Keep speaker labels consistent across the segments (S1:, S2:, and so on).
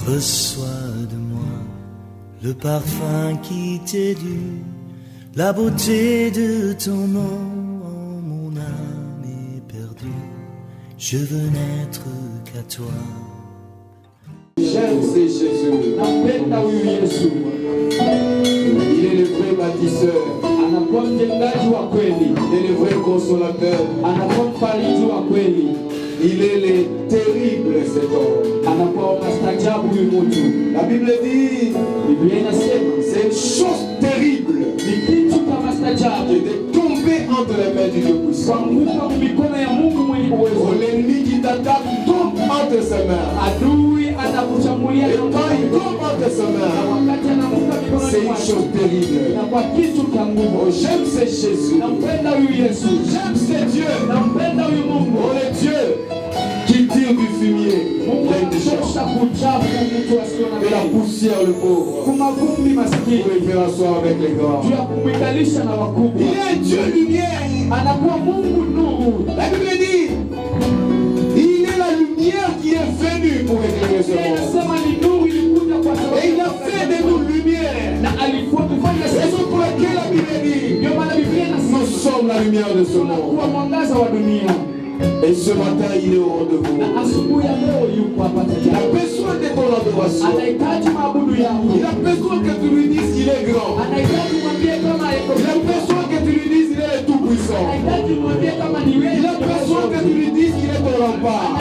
S1: Reçois de moi le parfum qui t'est dû, la beauté de ton nom, oh, mon âme est perdue. Je veux n'être qu'à toi.
S2: J'aime c'est Jésus. Il est le vrai bâtisseur. Il est le vrai consolateur. Il est le terrible cet homme. La Bible dit, c'est une chose terrible de tomber entre les mains du Dieu puissant. L'ennemi qui t'attaque tombe entre ses mains. Et quand il tombe entre ses mains, c'est une chose terrible. Oh, j'aime ce Jésus. J'aime ce Dieu. Oh, le Dieu qui tire du fumier et la poussière le pauvre pour le faire asseoir avec les grands. Il est un Dieu lumière. La Bible dit, il est la lumière qui est venue pour éclairer ce monde. Et il a fait de nous lumière. Raison pour laquelle la Bible dit, nous sommes la lumière de ce monde. Et ce matin, il est au rendez-vous. Il a besoin de ton adoration. Il a besoin que tu lui dises qu'il est grand. Il a besoin que tu lui dises qu'il est le tout-puissant. Il a besoin que tu lui dises qu'il est ton rempart.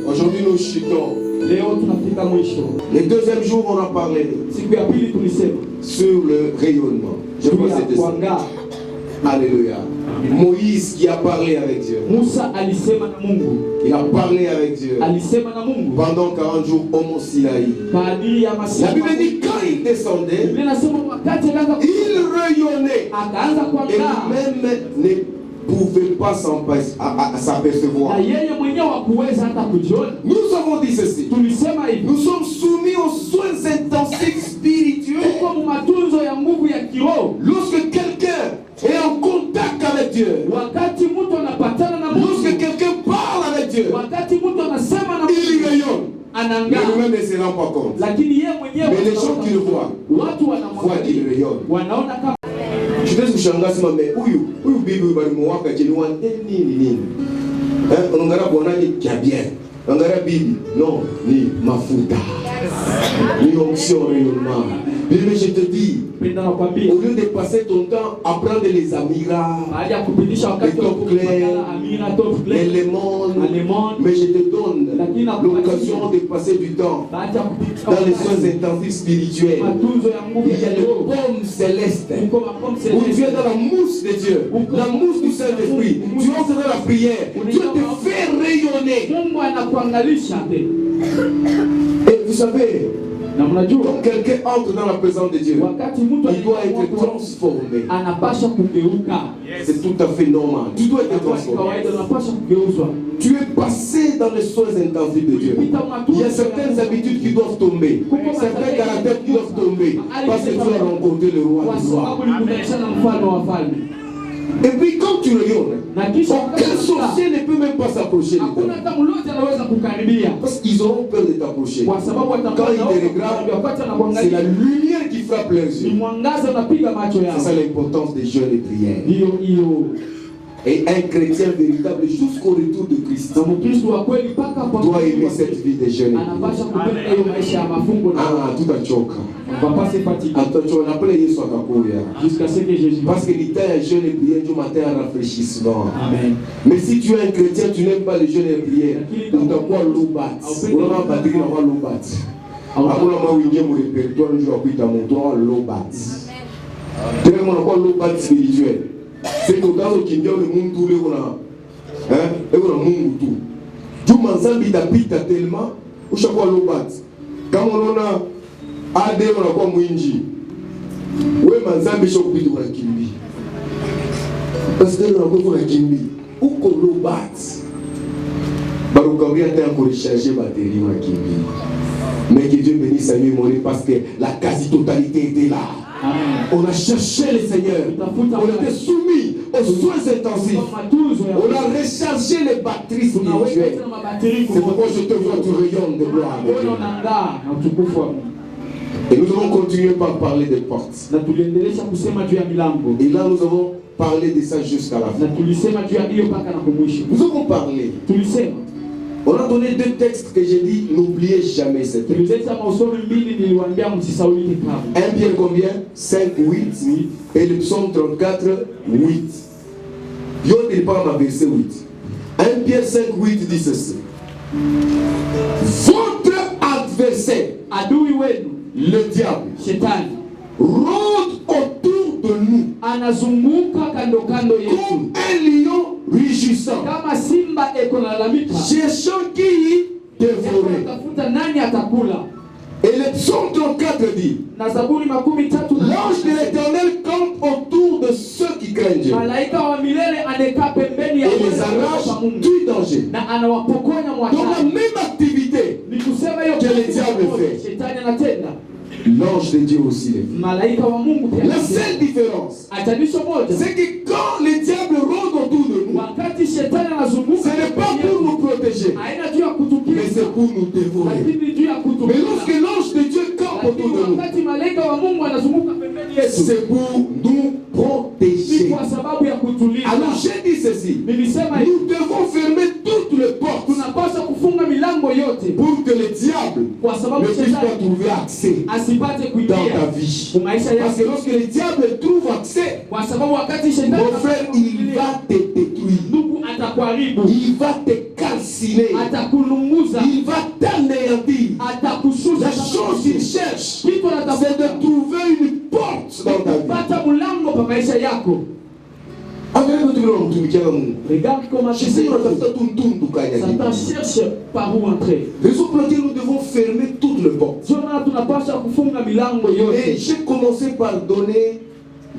S2: Aujourd'hui nous chutons. Le deuxième jour on a parlé sur le rayonnement. Je pense que c'était ça. Alléluia. Moïse qui a parlé avec Dieu.
S3: Musa alisema na Mungu.
S2: Il a parlé avec Dieu.
S3: Alisema na Mungu.
S2: Pendant 40 jours au mont Sinaï.
S3: Kadiri ya masiku.
S2: La Bible dit quand il descendait,
S3: Biblia inasema wakati alianza
S2: il rayonnait.
S3: akaanza
S2: Et
S3: kuangaa.
S2: même ne pouvait pas s'apercevoir.
S3: Na yeye mwenyewe hakuweza hata kujiona.
S2: Nous avons dit ceci.
S3: Tulisema hivi.
S2: Nous sommes soumis aux soins intensifs spirituels.
S3: Tuko mu matunzo ya nguvu ya kiroho.
S2: Lorsque quelqu'un est en contact avec Dieu,
S3: Wakati mtu anapatana na Mungu,
S2: lorsque quelqu'un parle avec Dieu,
S3: wakati mtu anasema na
S2: il
S3: Mungu,
S2: rayonne. Mais
S3: anangaa.
S2: nous-mêmes ne se rend pas compte.
S3: Lakini yeye mwenyewe
S2: Mais les gens qui le voient,
S3: watu
S2: voient qu'il
S3: wanamwangalia,
S2: rayonne.
S3: wanaona kama
S2: Tutaweza kushangaa sema huyu bibi balimwaka jeniwa nini. Unaangalia bwanani kia bien. Unaangalia bibi, non, ni mafuta. Ni onction rayonnement. Mais je te dis,
S3: penda nakwambia,
S2: au lieu de passer ton temps à prendre les amiras,
S3: baada ya kupitisha wakati wa kupakala Amira top
S2: les
S3: play
S2: lemons, mais je te donne l'occasion de passer du temps
S3: baada ya kupitisha
S2: dans les soins intensifs spirituels.
S3: matunzo ya nguvu
S2: Il y a
S3: ya
S2: le
S3: kiroho.
S2: pomme céleste.
S3: Uko mapombe
S2: Où tu es
S3: celeste.
S2: dans la mousse de Dieu, la mousse du Saint-Esprit, tu entres dans la prière, Dieu te fait rayonner.
S3: Mungu anakuangalisha.
S2: Et vous savez,
S3: Na mnajua
S2: quand quelqu'un entre dans la présence de Dieu,
S3: wakati mtu
S2: il doit être transformé.
S3: anapasha kugeuka.
S2: C'est tout à fait normal. Tu dois être
S3: Kwa
S2: transformé.
S3: kawaida unapasha kugeuzwa.
S2: Tu es passé dans les soins intensifs de Dieu. Il y a certaines habitudes qui doivent tomber, certains caractères qui doivent tomber, parce que tu as rencontré le roi
S3: Kwa
S2: du roi.
S3: sababu ulikutanisha na mfalme wa wafalme.
S2: Et puis quand tu rayonnes,
S3: Na kisha
S2: aucun sorcier ne peut même pas s'approcher de
S3: hakuna
S2: toi.
S3: hata mlozi anaweza kukaribia.
S2: Parce qu'ils auront peur de t'approcher.
S3: Kwa sababu
S2: Quand
S3: atakuwa
S2: ils te regardent,
S3: wakati
S2: c'est la
S3: anakuangalia
S2: lumière qui frappe leurs
S3: ni
S2: yeux.
S3: mwangaza unapiga macho
S2: C'est
S3: yao.
S2: ça l'importance des jeûnes et prières.
S3: Hiyo
S2: Et un chrétien véritable jusqu'au retour de Christ
S3: na Mkristo wa kweli mpaka kwa
S2: doit aimer cette vie des jeûnes.
S3: anapasha kupenda hiyo maisha ya mafungo na
S2: Ah, tout a choqué.
S3: papa c'est fatigué
S2: Attention, on appelle Yesu akakuya.
S3: jusqu'à ce que Jésus.
S2: Parce que l'État est jeûne et prière du matin à rafraîchissement.
S3: Amen.
S2: Mais si tu es un chrétien, tu n'aimes pas le jeûne et prière, utakuwa lobat. Unaona batiki na kwa lobat. Hakuna mawingie mu répertoire ndio kuita mtu wa lobat. Tena unakuwa lobat spirituel. C'est que quand tu kimbia le Mungu ule una Mungu tu. Juma nzambi itapita tellement ushakuwa lobat. Kama unaona ade unakuwa mwinji. Wewe manzambi shokupita unakimbia. Parce que unakuwa unakimbia. Uko lobat. Barukaambia tena kurecharger batterie unakimbia. Mais que Dieu bénisse sa nuit morée parce que la quasi-totalité était là.
S3: Amen.
S2: On a cherché le Seigneur. On était soumis aux soins intensifs. On a rechargé les batteries spirituelles. C'est pourquoi je te vois, tu rayonnes de gloire. Et nous allons continuer par parler des portes. Et là, nous avons parlé de ça jusqu'à la fin. Nous avons parlé. On a donné deux textes que j'ai dit, n'oubliez jamais ces textes. 1 Pierre combien 5, 8. Et le psaume 34, 8. Yo, il parle à verset 8. 1 Pierre 5, 8 dit ceci. Votre adversaire, le diable, rôde autour de nous comme un lion rugissant, cherchant qui dévorer. Et le psaume 34 dit, l'ange de l'Éternel campe autour de ceux qui craignent Dieu et les arrache du danger. Donc la même activité que le diable fait, l'ange de Dieu aussi le fait. La seule différence, c'est que quand le diable rôde autour de nous, ce n'est pas pour nous protéger, mais c'est pour nous dévorer. Mais lorsque l'ange de Dieu campe autour de nous, c'est pour nous protéger. Alors j'ai dit ceci, nous devons fermer toutes les portes pour que le diable ne puisse pas trouver accès dans ta vie. Parce que lorsque le diable trouve accès, mon frère, il va te détruire. Il va te calciner. Il va t'anéantir. La chose qu'il cherche, c'est de trouver une porte dans ta vie.
S3: Regarde comment Satan cherche par où entrer.
S2: Raison pour laquelle nous devons fermer toutes les portes. Et j'ai commencé par donner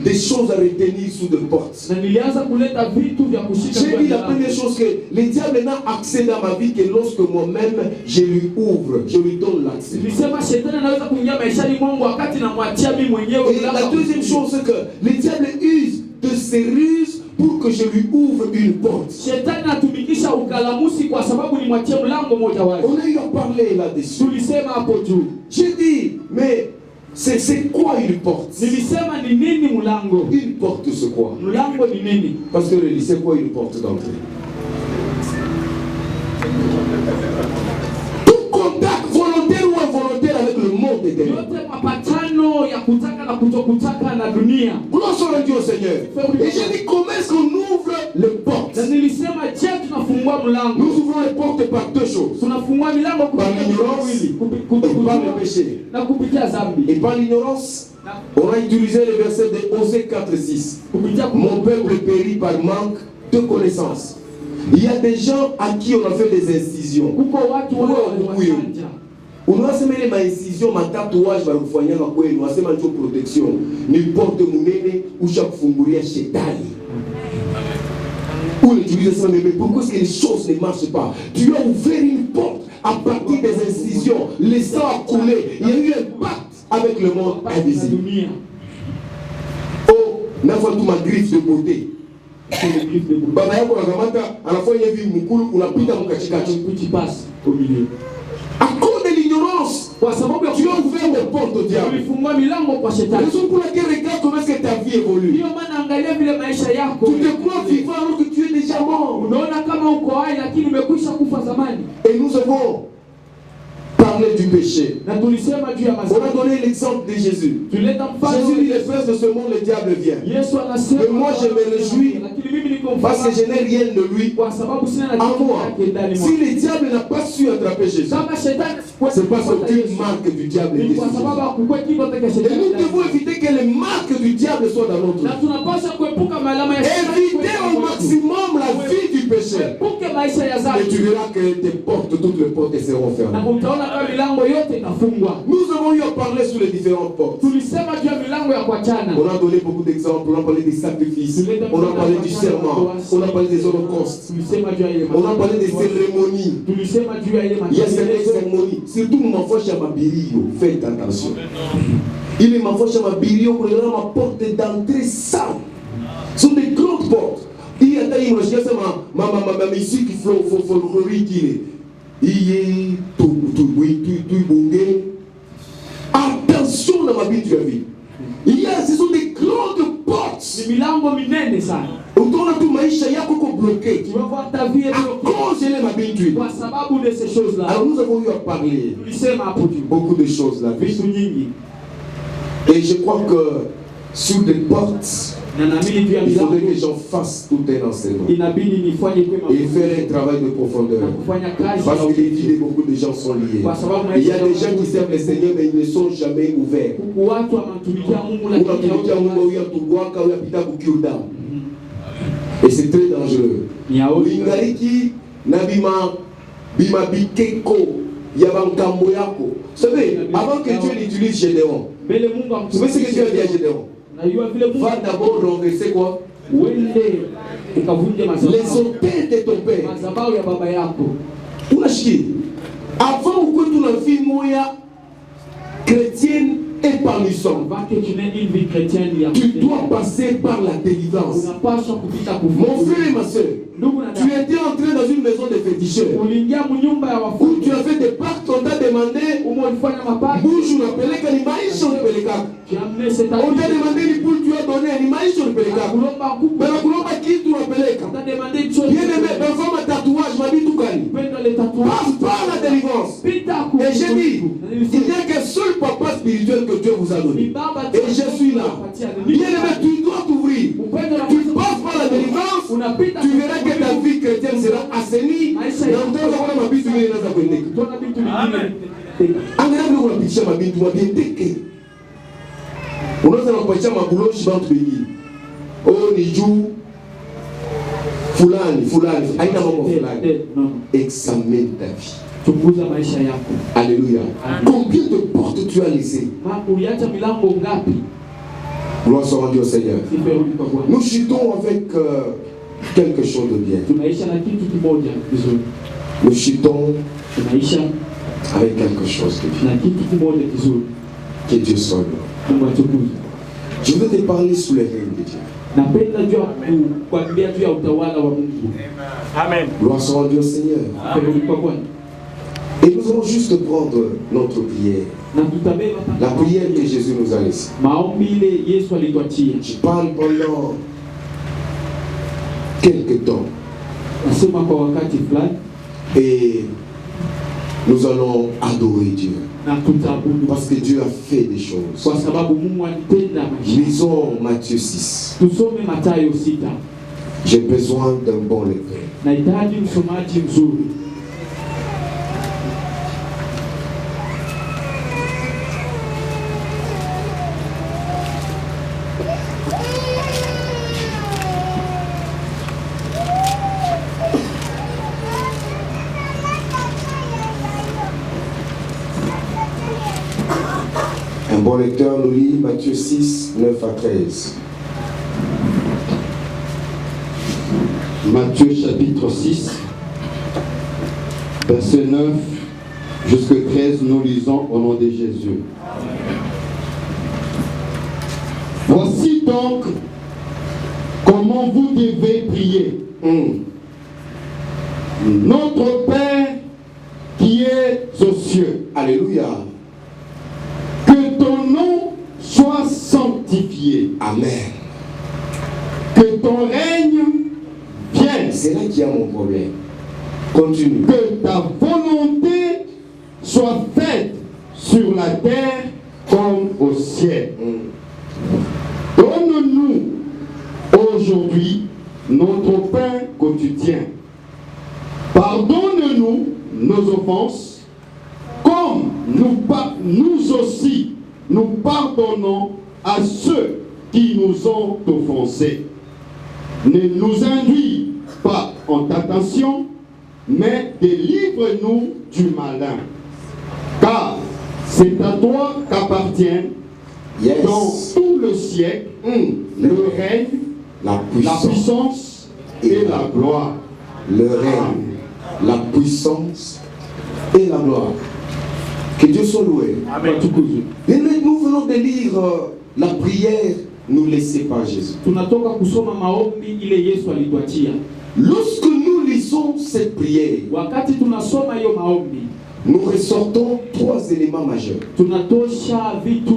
S2: des choses à retenir sous des portes. J'ai dit la première chose que le diable n'a accès dans ma vie que lorsque moi-même je lui ouvre, je lui donne l'accès. Et la deuxième chose c'est que le diable use de ses ruses pour que je lui ouvre une porte. On a eu à parler là-dessus. J'ai dit, mais c'est quoi une porte? Une porte c'est quoi? Pasteur Eli, c'est quoi une porte d'entrée? Tout contact volontaire ou involontaire avec le monde éternel. Gloire soit rendue au Seigneur. Et j'ai dit, comment est-ce qu'on ouvre les portes? Nous ouvrons les portes par deux choses. Par l'ignorance et par le péché. Et par l'ignorance, on a utilisé le verset de Osée 4:6. Mon peuple périt par manque de connaissance. Il y a des gens à qui on a fait des incisions. Unasema ile maincision matatuage barufanyanga kwenu, unasema ndio protection. Ni porte munene usha kufungulia shetani. Ou tu dis ça, mais pourquoi est-ce que les choses ne marchent pas? Tu as ouvert une porte à partir des incisions, le sang a coulé, il y a eu un pacte avec le monde invisible. Oh, n'a pas tout ma griffe de beauté. Baba yako anakamata anafanya hivi mkulu unapita mkachikachi petit passe au milieu. À cause de l'ignorance, tu as ouvert les portes au diable. Raison pour laquelle regarde comment est-ce que ta vie évolue. Tu te crois vivant alors que tu es déjà mort. Et nous avons parlé du péché. On a donné l'exemple de Jésus. Jésus dit, l'espèce de ce monde, le diable vient. Mais moi je me réjouis parce que je n'ai rien de lui en moi. Si le diable n'a pas su attraper Jésus, c'est parce qu'aucune marque du diable est dessus. Et nous devons éviter que les marques du diable soient dans notre vie. Éviter au maximum la vie du péché. Et tu verras que tes portes, toutes les portes seront fermées. Nous avons eu à parler sur les différentes portes. On a donné beaucoup d'exemples. On a parlé des sacrifices. On a parlé du serment. On a parlé des holocaustes. On a parlé des cérémonies. Il y a certaines cérémonies. Surtout ma foi chez ma birio. Faites attention. Il est ma foi chez ma birio pour ma porte d'entrée sans. Ce sont des grandes portes. Il y a des images. Ma musique folklorique qui est. Attention dans ma vie, tu as vu. Ce sont des grandes portes. On a tout maïcha yako bloqué. Tu vas voir ta vie est bloquée. Alors nous avons eu à parler beaucoup de choses là. Et je crois que sur des portes, il faudrait que j'en fasse tout un enseignement et faire un travail de profondeur. Parce que les vies de beaucoup de gens sont liées. Il y a des gens qui servent le Seigneur mais ils ne sont jamais ouverts. Et c'est très dangereux. Vous savez, avant que Dieu l'utilise Gédéon, vous savez ce que Dieu a dit à Gédéon? Va d'abord renverser quoi? Les autels de ton père. Avant que tu n'as vu moya chrétienne épanouissante, tu dois passer par la délivrance. Mon frère et ma soeur, tu étais entré dans une maison de féticheurs où tu as fait des pactes, on t'a demandé bouge ou n'appelez qu'un imaïs ou n'appelez. On t'a demandé les poules, tu as donné un imaïs ou n'appelez. Mais la coulomba qui tu n'appelez. Bien aimé, ben femme un tatouage, ma vie tout gagne. Passe par la délivrance. Et j'ai dit, il n'y a qu'un seul papa spirituel que Dieu vous a donné. Et je suis là. Bien aimé, tu dois t'ouvrir. Tu passes par la délivrance, tu verras que ta vie chrétienne sera assainie. Oh, ni juu fulani, aina mambo fulani.
S3: Non.
S2: Examine ta vie.
S3: Chunguza maisha yako.
S2: Alléluia. Combien de portes tu as laissées?
S3: Uliacha milango ngapi?
S2: Gloire soit rendue au Seigneur.
S3: Siferudi kwa Bwana.
S2: Nous chutons avec quelque chose de bien.
S3: Tunaisha na kitu kimoja vizuri.
S2: Nous chutons
S3: Tunaisha
S2: avec quelque chose de bien.
S3: na kitu kimoja vizuri.
S2: Que Dieu soit loué.
S3: Mungu atukuze.
S2: Je veux te parler sous le règne de Dieu.
S3: Napenda juu kuambia juu ya utawala wa Mungu.
S4: Amen.
S2: Gloire soit rendue au Seigneur.
S3: Siferudi kwa Bwana.
S2: Et nous allons juste prendre notre prière.
S3: Na tutabeba
S2: La prière que Jésus nous a laissée.
S3: maombi ile Yesu alituachia.
S2: Je parle pendant quelques temps.
S3: Nasema kwa wakati fulani
S2: Et nous allons adorer Dieu.
S3: na tutaabudu
S2: Parce que Dieu a fait des choses.
S3: kwa sababu Mungu alitenda maisha.
S2: Lisons Matthieu 6.
S3: Tusome Mathayo 6.
S2: J'ai besoin d'un bon lecteur.
S3: Nahitaji msomaji mzuri.
S2: Un bon lecteur nous lit Matthieu 6, 9 à 13.
S5: Matthieu chapitre 6, verset 9 jusqu'à 13, nous lisons au nom de Jésus. Voici donc comment vous devez prier. Notre Père qui est aux cieux,
S2: Alléluia.
S5: que ton nom soit sanctifié,
S2: Amen.
S5: que ton règne vienne,
S2: C'est là qu'il y a mon problème. Continue.
S5: que ta volonté soit faite sur la terre comme au ciel. Donne-nous aujourd'hui notre pain quotidien. Pardonne-nous nos offenses, comme nous aussi nous pardonnons à ceux qui nous ont offensés. Ne nous induis pas en tentation, mais délivre-nous du malin. Car c'est à toi qu'appartient
S2: Yes.
S5: dans tout le siècle le règne,
S2: La
S5: la puissance et la gloire.
S2: Le règne, la puissance et la gloire. Que Dieu soit loué.
S4: Amen.
S2: Et nous venons de lire la prière nous laissée par Jésus.
S3: Tunatoka kusoma maombi ile Yesu alituachia.
S2: Lorsque nous lisons cette prière,
S3: Wakati tunasoma hiyo maombi,
S2: nous ressortons 3 éléments majeurs.
S3: tunatosha vitu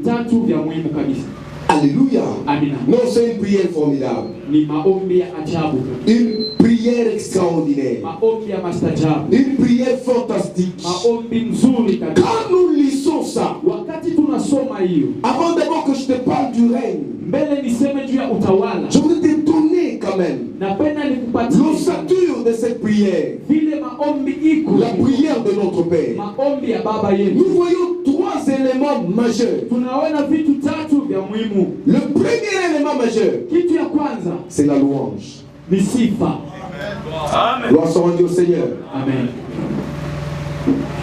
S3: tatu vya muhimu kabisa.
S2: Alléluia.
S3: Amina.
S2: Non, c'est une prière formidable.
S3: Ni maombi ya ajabu.
S2: Une prière extraordinaire.
S3: Maombi ya mastajabu.
S2: Une prière fantastique.
S3: Maombi nzuri kabisa.
S2: Quand nous lisons ça,
S3: Wakati tunasoma hiyo,
S2: avant d'abord que je te parle du règne,
S3: mbele niseme juu ya utawala.
S2: je voudrais te donner quand même
S3: Napenda nikupatie
S2: l'ossature de cette prière.
S3: vile maombi iko.
S2: La prière de notre Père.
S3: Maombi ya baba yetu.
S2: Nous voyons 3 éléments majeurs.
S3: Tunaona vitu tatu vya muhimu.
S2: Le premier élément majeur,
S3: Kitu ya kwanza
S2: c'est la louange.
S3: ni sifa.
S2: Gloire soit rendue au Seigneur.
S3: Amen.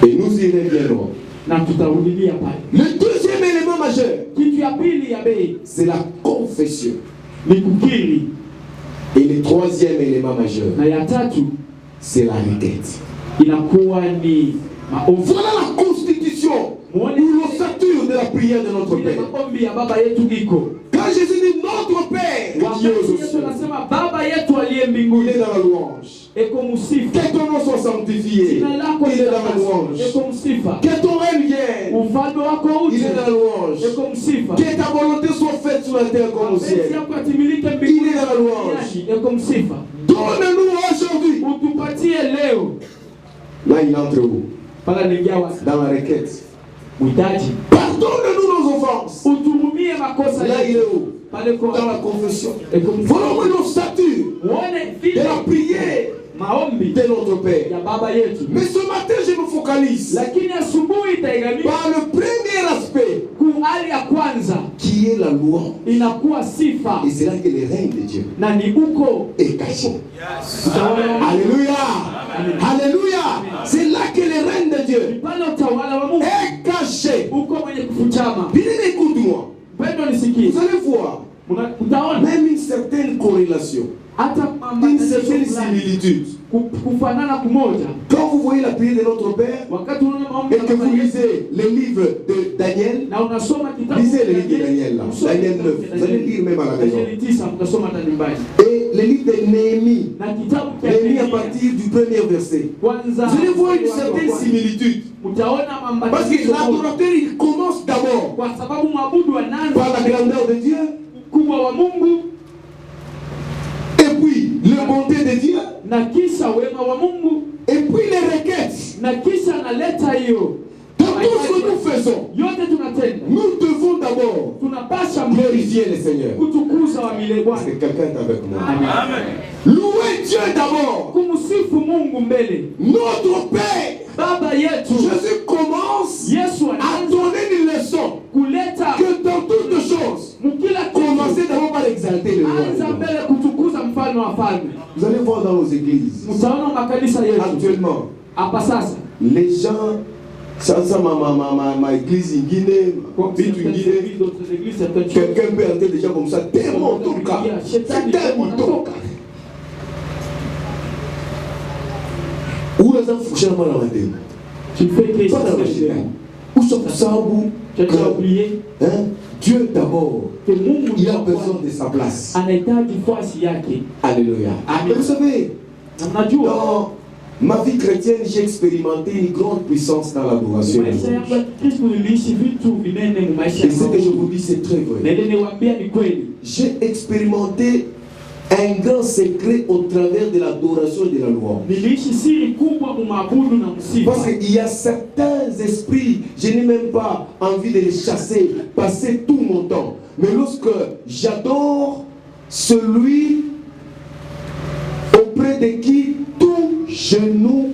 S2: Et nous irons bien loin.
S3: Na tutarudilia pale.
S2: Le deuxième élément majeur,
S3: Kitu ya pili ya bei
S2: c'est la confession.
S3: ni kukiri,
S2: Et le troisième élément majeur,
S3: na ya tatu
S2: c'est la requête.
S3: inakuwa ni maombi.
S2: Voilà la constitution ou l'ossature de la prière de notre
S3: Vile
S2: Père.
S3: maombi ya baba yetu iko.
S2: Quand Jésus dit notre Père, qui
S3: Wakati
S2: est aux
S3: Yesu
S2: cieux,
S3: anasema baba yetu aliye
S2: il
S3: mbinguni,
S2: est dans la louange.
S3: eko msifa.
S2: Que ton nom soit sanctifié,
S3: Jina lako
S2: il est dans la louange.
S3: eko msifa.
S2: Que ton règne vienne,
S3: Ufalme wako uje,
S2: il est dans la louange.
S3: eko msifa.
S2: Que ta volonté soit faite sur la terre comme au
S3: Mapenzi
S2: ciel.
S3: yako yatimilike
S2: Il
S3: mbinguni
S2: est dans la
S3: na
S2: louange.
S3: duniani, eko msifa.
S2: Donne-nous aujourd'hui.
S3: Utupatie leo.
S2: Là, il entre où?
S3: Pala ningia wapi?
S2: Dans la requête.
S3: Mhitaji.
S2: Pardonne-nous nos offenses.
S3: Uturumie makosa
S2: Là, il est
S3: yetu.
S2: où?
S3: Pale kwa
S2: Dans la confession.
S3: eko msifa.
S2: Voilà nos statuts
S3: Uone
S2: de
S3: vile
S2: la prière
S3: maombi
S2: de notre Père.
S3: ya baba yetu.
S2: Mais ce matin, je me focalise
S3: Lakini asubuhi itaigamia
S2: par le premier aspect,
S3: kuona hali ya kwanza
S2: qui est la louange.
S3: inakuwa sifa,
S2: Et c'est là que le règne de Dieu
S3: na ni uko
S2: est caché. Alléluia. Alléluia. C'est là que le règne de Dieu
S3: pale utawala wa Mungu
S2: est caché.
S3: uko mwenye kufuchama.
S2: Bien, écoute-moi.
S3: Pendo nisikie,
S2: Vous allez voir
S3: utaona
S2: même une certaine corrélation,
S3: hata
S2: une certaine similitude.
S3: kufanana kumoja.
S2: Quand vous voyez la prière de notre Père
S3: Wakati unaona maombi
S2: et que vous lisez le livre de Daniel,
S3: na unasoma kitabu
S2: lisez le livre de Daniel là, Daniel 9, vous allez lire même à la maison.
S3: Daniel 9 mtasoma hata nyumbani.
S2: Et le livre de Néhémie,
S3: Na kitabu cha
S2: Néhémie à partir du premier verset.
S3: kwanza,
S2: Vous allez voir une certaine similitude.
S3: utaona mambo
S2: Parce que l'adorateur il commence d'abord
S3: kwa sababu mwabudu anaanza
S2: par la grandeur de Dieu,
S3: ukubwa wa Mungu,
S2: et puis la bonté de Dieu,
S3: na kisha wema wa Mungu,
S2: et puis les requêtes.
S3: na kisha analeta hiyo.
S2: Dans tout ce que nous faisons,
S3: Yote tunatenda,
S2: nous devons d'abord
S3: tunapasha
S2: glorifier le Seigneur.
S3: kutukuza wa milele
S2: Parce
S3: Bwana,
S2: que quelqu'un est avec moi. Louer Dieu d'abord.
S3: kumsifu Mungu mbele.
S2: Notre Père,
S3: Baba yetu
S2: Jésus commence
S3: Yesu
S2: à
S3: anaanza
S2: donner une leçon
S3: kuleta
S2: que dans toutes choses,
S3: mkila
S2: commencez d'abord par exalter le
S3: anza
S2: roi.
S3: mbele kutukuza mfalme wa falme.
S2: Vous allez voir dans nos églises,
S3: Mtaona makanisa yetu
S2: actuellement,
S3: hapa sasa,
S2: les gens, ça ma église ingine, vitu ingine,
S3: d'autres églises, certaines choses.
S2: quelqu'un peut entrer déjà comme ça, démon toka, c'est démon toka. Où les gens fouchent dans la matin?
S3: Tu fais que
S2: Pas dans la
S3: c'est
S2: matin. Où sont ça où
S3: tu as oublié
S2: Dieu d'abord,
S3: que Mungu
S2: il a besoin de sa place.
S3: anahitaji nafasi yake.
S2: Alléluia.
S3: Amen.
S2: Et vous savez,
S3: Na mnajua
S2: dans ma vie chrétienne, j'ai expérimenté une grande puissance dans l'adoration.
S3: maisha yangu ya Kristo niliishi vitu vinene mu maisha
S2: Et ce que je
S3: yangu.
S2: vous dis, c'est très vrai.
S3: Na ile niwaambia ni kweli.
S2: J'ai expérimenté un grand secret au travers de l'adoration et de la louange.
S3: Niliishi siri kubwa mu maabudu na msifa.
S2: Parce qu'il y a certains esprits, je n'ai même pas envie de les chasser, passer tout mon temps. Mais lorsque j'adore celui auprès de qui tout genou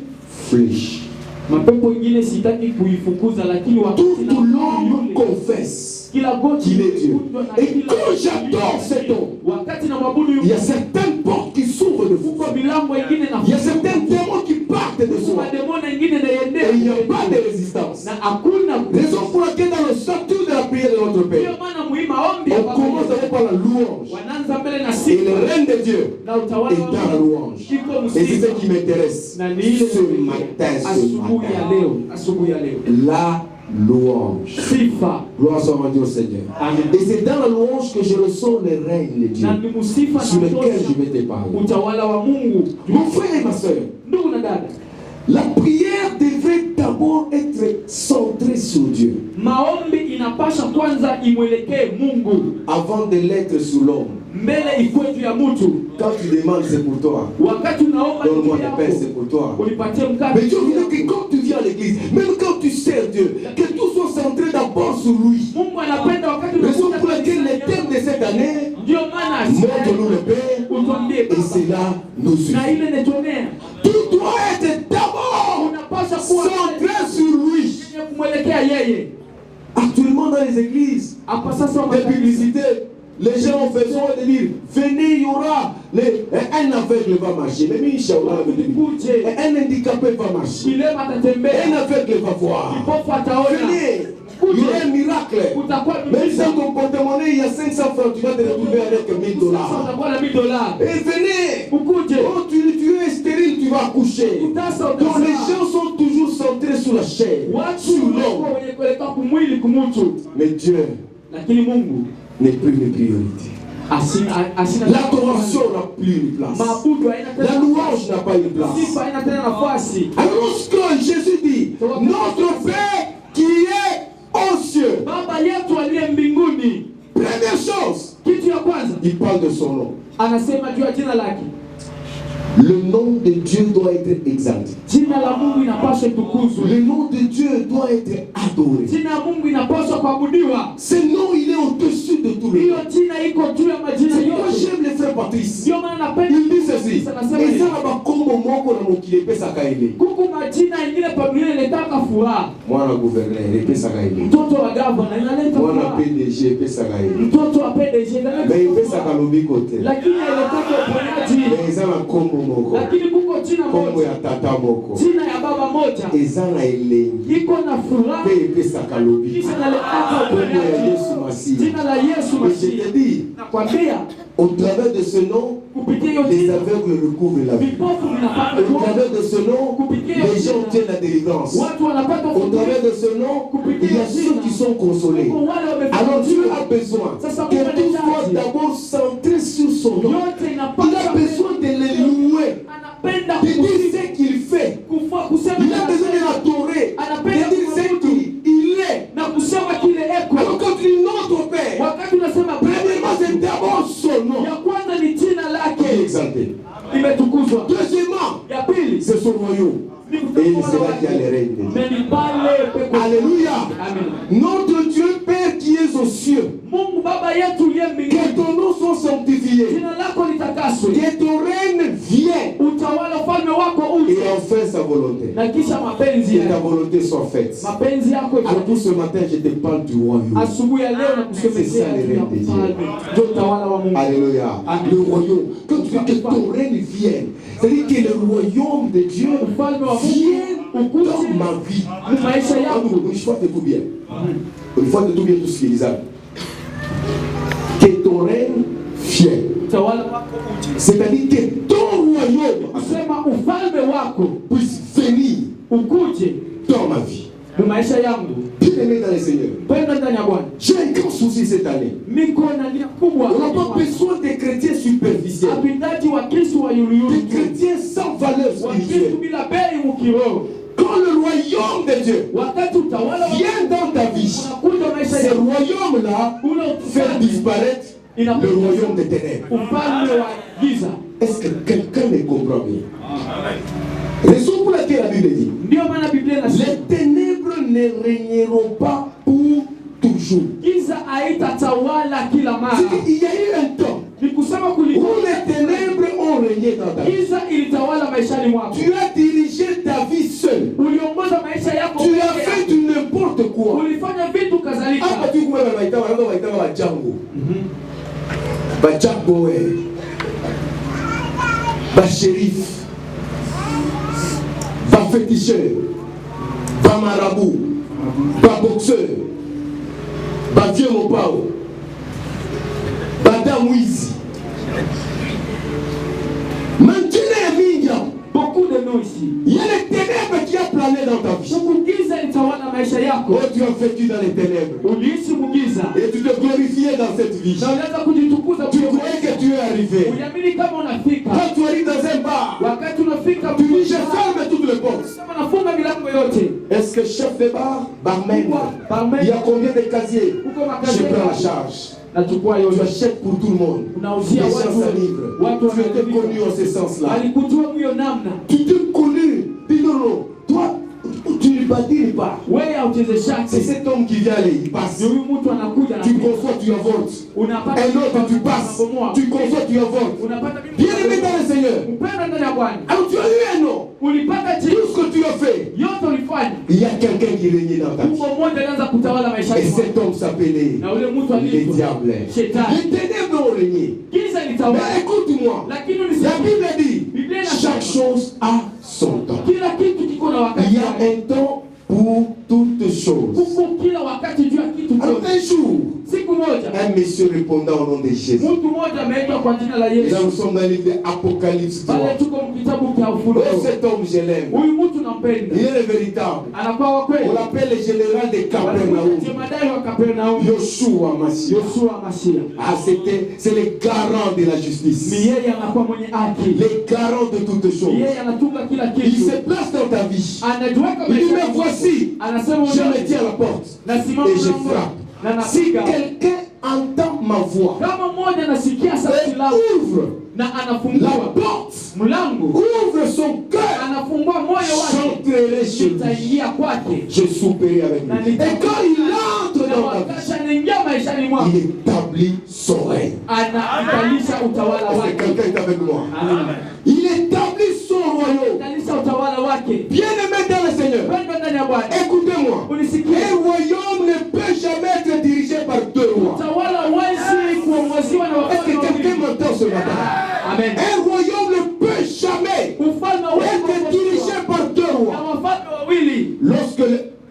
S2: fléchit,
S3: Mapepo ingine sitaki kuifukuza, lakini wakati
S2: toute
S3: na
S2: langue confesse
S3: kila goti
S2: qu'il est Dieu.
S3: likutwa na
S2: Et
S3: kila
S2: quand j'adore cet homme,
S3: wakati na mwabudu
S2: il y a
S3: yuko
S2: certaines portes qui s'ouvrent de fou.
S3: kwa milango ingine na
S2: Il y a certains démons qui partent de soi.
S3: mademona ingine na
S2: Et il n'y a pas de résistance.
S3: na hakuna
S2: Raison pour laquelle dans le statut de la prière de notre
S3: ndio
S2: Père,
S3: maana muhimu maombi
S2: on commence d'abord par la louange.
S3: wanaanza mbele na
S2: Et
S3: sifa
S2: le règne de Dieu
S3: na utawala
S2: est
S3: wa
S2: dans la
S3: Mungu
S2: louange.
S3: iko
S2: Et c'est ce
S3: msifa
S2: qui m'intéresse
S3: na ni ile
S2: ce matin,
S3: asubuhi ya leo, asubuhi ya leo
S2: La louange.
S3: sifa.
S2: Gloire soit rendue au Seigneur.
S3: Amen.
S2: Et c'est dans la louange que je ressens le règne de Dieu
S3: Na ni msifa
S2: sur
S3: na
S2: lequel
S3: tosha
S2: je vais te parler.
S3: utawala wa Mungu.
S2: Mon frère et ma soeur,
S3: Ndugu na dada,
S2: la prière devrait d'abord être centrée sur Dieu
S3: maombi inapasha kwanza imwelekee Mungu
S2: avant de l'être sur l'homme.
S3: mbele ikuwe juu ya mtu.
S2: Quand tu demandes, c'est pour toi.
S3: Wakati unaomba
S2: Donne-moi
S3: ndugu
S2: le pain,
S3: yako
S2: c'est pour toi.
S3: unipatie mkate.
S2: Mais Dieu veut que quand tu viens à l'église, même quand tu sers Dieu, que tout soit centré d'abord sur lui.
S3: Mungu anapenda wakati
S2: Raison
S3: unakuja
S2: pour laquelle le thème de cette année,
S3: ndio maana
S2: montre-nous le Père,
S3: utuambie
S2: et c'est là nous suivons.
S3: na ile netonea
S2: Tout doit être d'abord
S3: unapasha kuwa
S2: centré sur lui.
S3: yenye kumwelekea yeye.
S2: Actuellement dans les églises,
S3: Hapa sasa wa
S2: des
S3: makanisa,
S2: publicités, les gens ont besoin de dire, venez, il y aura un aveugle va marcher. Mais Inch'Allah,
S3: kuje
S2: un handicapé va marcher.
S3: kilema atatembea,
S2: Un aveugle va voir.
S3: kipofu ataona,
S2: Venez, il y aura un miracle.
S3: utakuwa
S2: Même si dans ton porte-monnaie, il y a 500 francs, tu vas te retrouver avec 1000
S3: sasa
S2: dollars.
S3: utakuwa na $1,000.
S2: Et venez,
S3: Ukuje
S2: oh, tu es stérile, tu vas accoucher.
S3: utasa
S2: Donc les
S3: utazaa.
S2: gens sont toujours centrés sur la chair,
S3: Watu
S2: sur
S3: wako
S2: l'homme.
S3: wenye kuelekea kumwili kumutu,
S2: Mais Dieu
S3: lakini Mungu
S2: n'est plus une priorité.
S3: asina
S2: L'adoration n'a plus une place.
S3: maabudu haina
S2: La
S3: tena
S2: louange n'a pas une place.
S3: sifa haina tena nafasi.
S2: Alors lorsque Jésus dit, notre Père qui est aux cieux,
S3: Baba yetu aliye mbinguni,
S2: première chose,
S3: kitu ya kwanza
S2: il parle de son nom.
S3: anasema juu ya jina lake.
S2: Le nom de Dieu doit être exalté.
S3: Jina la Mungu inapaswa tukuzwe.
S2: Le nom de Dieu doit être adoré.
S3: Jina la Mungu inapaswa kuabudiwa.
S2: Ce nom, il est au-dessus de tout le
S3: Hiyo
S2: monde.
S3: jina iko juu ya majina
S2: C'est pourquoi
S3: yote.
S2: j'aime les frères Patrice.
S3: Ndio maana napenda
S2: Il dit ceci. Et ça va comme moko na mokile pesa kaile.
S3: Kuku majina ingine familia inataka furaha.
S2: Mwana gouverneur pesa kaile.
S3: Mtoto wa gavana inaleta furaha.
S2: Mwana PDG pesa kaile.
S3: Mtoto wa PDG inaleta furaha.
S2: Mais pesa kalobi kote.
S3: Lakini inaleta uponyaji.
S2: Mais eza na kombo moko.
S3: Lakini kuko jina moja.
S2: Kombo ya tata moko.
S3: Jina ya baba moja.
S2: Eza na elengi.
S3: Iko na furaha.
S2: Pesa kalobi.
S3: Kisha inaleta uponyaji.
S2: Yesu Masihi.
S3: Jina la Yesu Masihi.
S2: Je te dis, au travers de ce nom, les aveugles recouvrent la vie. Au travers de ce nom, les gens obtiennent la délivrance. Au travers de ce nom, il y a ceux qui sont consolés. Alors Dieu a besoin que tout soit d'abord centré sur son nom. Il a besoin de le louer, de dire ce qu'il fait. Il a besoin de l'adorer, de dire ce qu'il est. Alors quand tu notre Père, premièrement c'est d'abord son nom. Qui est exalté. Deuxièmement, c'est son royaume. Et il sera qui a les règnes. Alléluia. Notre Dieu Père qui est aux cieux, que ton nom soit sanctifié, que ton règne vienne, et enfin sa volonté, que ta volonté soit faite. Alors pour ce matin je te parle du royaume. C'est ça le règne de Dieu. Alléluia. Le royaume. Quand tu dis que ton règne vienne, c'est-à-dire que le royaume de Dieu vienne dans ma vie. Une fois de tout bien. Une fois de tout bien tout ce qu'il a. Que ton règne vienne. C'est-à-dire que ton royaume puisse venir dans ma vie. Bien-aimé dans le Seigneur, j'ai un grand souci cette année. On n'a pas besoin de chrétiens superficiels, de chrétiens sans valeur spirituelle. Quand le royaume de Dieu vient dans ta vie, ce royaume-là fait disparaître le royaume des ténèbres. Est-ce que quelqu'un me comprend bien? Raison pour laquelle la Bible dit, les ténèbres ne régneront pas pour toujours. Il y a eu un temps où les ténèbres ont régné dans ta vie. Tu as dirigé ta vie seul. Tu as fait du n'importe quoi. Shérif, féticheur, marabout, boxeur, vieux mopao, damwizi. Beaucoup de nous ici. Il y a les ténèbres qui a plané dans ta vie. Oh, tu as vécu dans les ténèbres. Et tu te glorifiais dans cette vie. Tu croyais que tu es arrivé. Quand tu arrives dans un bar, tu dis je ferme toutes les portes. Est-ce que chef de bar, barman, il y a combien de casiers? Je prends la charge. Tu achètes pour tout le monde. Les gens s'alivrent. Tu étais connu en ce sens-là. Tu t'es connu. Bidoro, toi, tu ne bâtis pas. C'est cet homme qui vient aller, il passe. Tu conçois, tu avortes. Un autre, tu passes. Tu conçois, tu avortes. Bien aimé dans le Seigneur. Alors tu as eu un nom. Tout ce que tu as fait. Il y a quelqu'un qui régnait dans ta vie. Et cet homme s'appelait les diables. Les ténèbres ont régné. Mais écoute-moi. La Bible dit chaque chose a son temps. Il y a un temps pour toutes choses. Alors un jour, un monsieur répondant au nom de Jésus. Et là nous sommes dans le livre d'Apocalypse 3. Oh, cet homme je l'aime. Il est le véritable. On l'appelle le général de Capernaum. Yoshua Mashiach. Ah, c'est le garant de la justice. Le garant de toutes choses. Il se place dans ta vie. Il dit mais voici, je me tiens à la porte et je frappe. Si quelqu'un entend ma voix, ouvre la porte, ouvre son cœur, j'entrerai chez lui, je souperai avec lui. Et quand il entre dans ta vie, il établit son règne. Est-ce que quelqu'un est avec moi?
S3: Amen.
S2: Il établit son royaume.
S3: Kanisa utawala wake.
S2: Bien-aimé dans le Seigneur,
S3: Pendwa ndani ya Bwana.
S2: écoutez-moi.
S3: Unisikie.
S2: Un royaume ne peut jamais être dirigé par deux rois.
S3: Utawala hauwezi kuongoziwa na
S2: Est-ce que
S3: wafalme
S2: quelqu'un
S3: wawili.
S2: m'entend ce matin?
S3: Amen.
S2: Un royaume ne peut jamais
S3: Ufalme hauwezi
S2: être dirigé
S3: kuongoziwa
S2: par deux
S3: na
S2: rois.
S3: wafalme wawili.
S2: Lorsque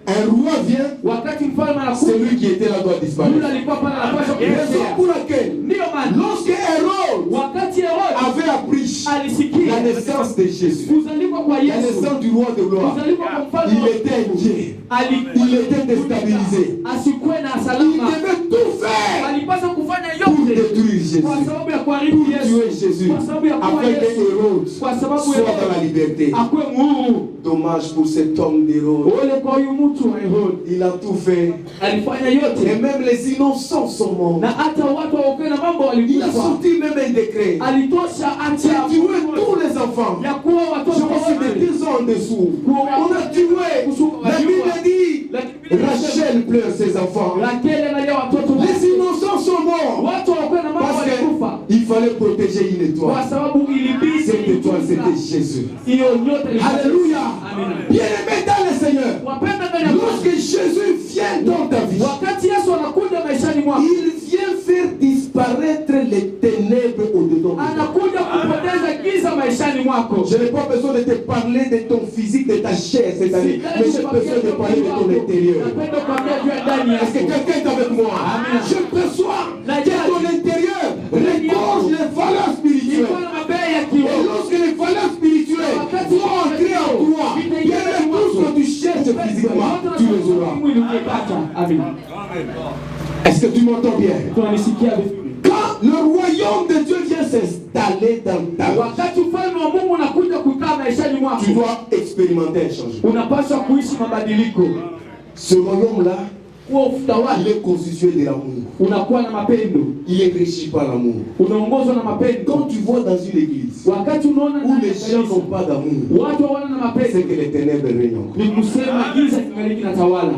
S2: un roi vient,
S3: Wakati mfalme anakuja,
S2: celui qui était là doit
S3: yule
S2: disparaître.
S3: alikuwa pale anapaswa
S2: Raison
S3: kupotea.
S2: pour laquelle,
S3: Ndiyo maana
S2: lorsque Hérode
S3: wakati Herode
S2: avait appris la
S3: alisikia
S2: naissance de Jésus,
S3: kuzaliwa kwa
S2: la
S3: Yesu,
S2: naissance du roi de gloire,
S3: kuzaliwa kwa mfalme
S2: il
S3: wa
S2: était inquiet,
S3: alikuwa
S2: il était déstabilisé.
S3: asikuwe na
S2: Il
S3: salama,
S2: devait tout faire
S3: alipaswa kufanya
S2: pour
S3: yote
S2: détruire Jésus,
S3: kwa sababu ya kuharibu
S2: pour
S3: Yesu,
S2: tuer Jésus,
S3: kwa sababu ya kuua
S2: afin que
S3: Yesu,
S2: Hérode
S3: kwa sababu
S2: soit dans la liberté.
S3: akuwe muhuru.
S2: Dommage pour cet homme d'Hérode.
S3: Ole kwa huyu mtu wa Herode,
S2: Il a tout fait.
S3: alifanya
S2: Et
S3: yote,
S2: même les innocents sont morts.
S3: na hata watu waokoe na mambo
S2: Il a
S3: walikufa.
S2: sorti même un décret.
S3: Alitosha
S2: Il
S3: acha
S2: a tué tous les enfants.
S3: ya kuwa
S2: Je
S3: watoto
S2: pense que
S3: wote.
S2: des 10 ans en dessous. On a tué. La Bible dit, Rachel pleure ses enfants.
S3: Rakeli analia watoto wote.
S2: Les innocents sont morts.
S3: Watu waokoe na mambo
S2: Parce
S3: walikufa
S2: qu'il fallait protéger une étoile.
S3: kwa sababu ilibidi
S2: Cette étoile, c'était Jésus.
S3: hiyo nyote ilikuwa.
S2: Alléluia.
S3: Amen.
S2: Bien-aimé dans le Seigneur,
S3: Wapenda ndani ya Bwana,
S2: lorsque Jésus vient dans ta vie,
S3: wakati Yesu anakuja maishani mwako,
S2: il vient faire disparaître les ténèbres au-dedans de toi.
S3: anakuja kupoteza giza maishani mwako.
S2: Je n'ai pas besoin de te parler de ton physique, de ta chair cette année, mais j'ai besoin de parler de ton intérieur.
S3: Napenda kuambia juu ya ndani
S2: Est-ce que
S3: yako.
S2: quelqu'un est avec moi?
S3: Amen.
S2: Je perçois que ton intérieur regorge les valeurs
S3: Iko
S2: spirituelles.
S3: na mabaya ya
S2: Et
S3: kiroho.
S2: lorsque les valeurs spirituelles vont entrer en toi, bien tout ce que tu cherches physiquement, tu les auras.
S3: Mwili ukipata. Amen.
S2: Est-ce que tu m'entends bien?
S3: Tunanisikia vizuri.
S2: Quand le royaume de Dieu vient s'installer dans ta vie,
S3: Wakati ufalme wa Mungu unakuja kukaa maishani mwako,
S2: tu dois expérimenter un changement.
S3: unapaswa kuishi mabadiliko.
S2: Ce royaume-là,
S3: Huo utawala
S2: il est constitué de l'amour.
S3: unakuwa na mapendo,
S2: Il est régi par l'amour.
S3: unaongozwa na mapendo.
S2: Quand tu vois dans une église
S3: Wakati unaona
S2: où
S3: ndani
S2: les
S3: ya
S2: gens
S3: kanisa,
S2: n'ont pas d'amour,
S3: watu hawana na
S2: c'est
S3: mapendo,
S2: que les ténèbres règnent encore.
S3: ni kusema giza kingali kinatawala.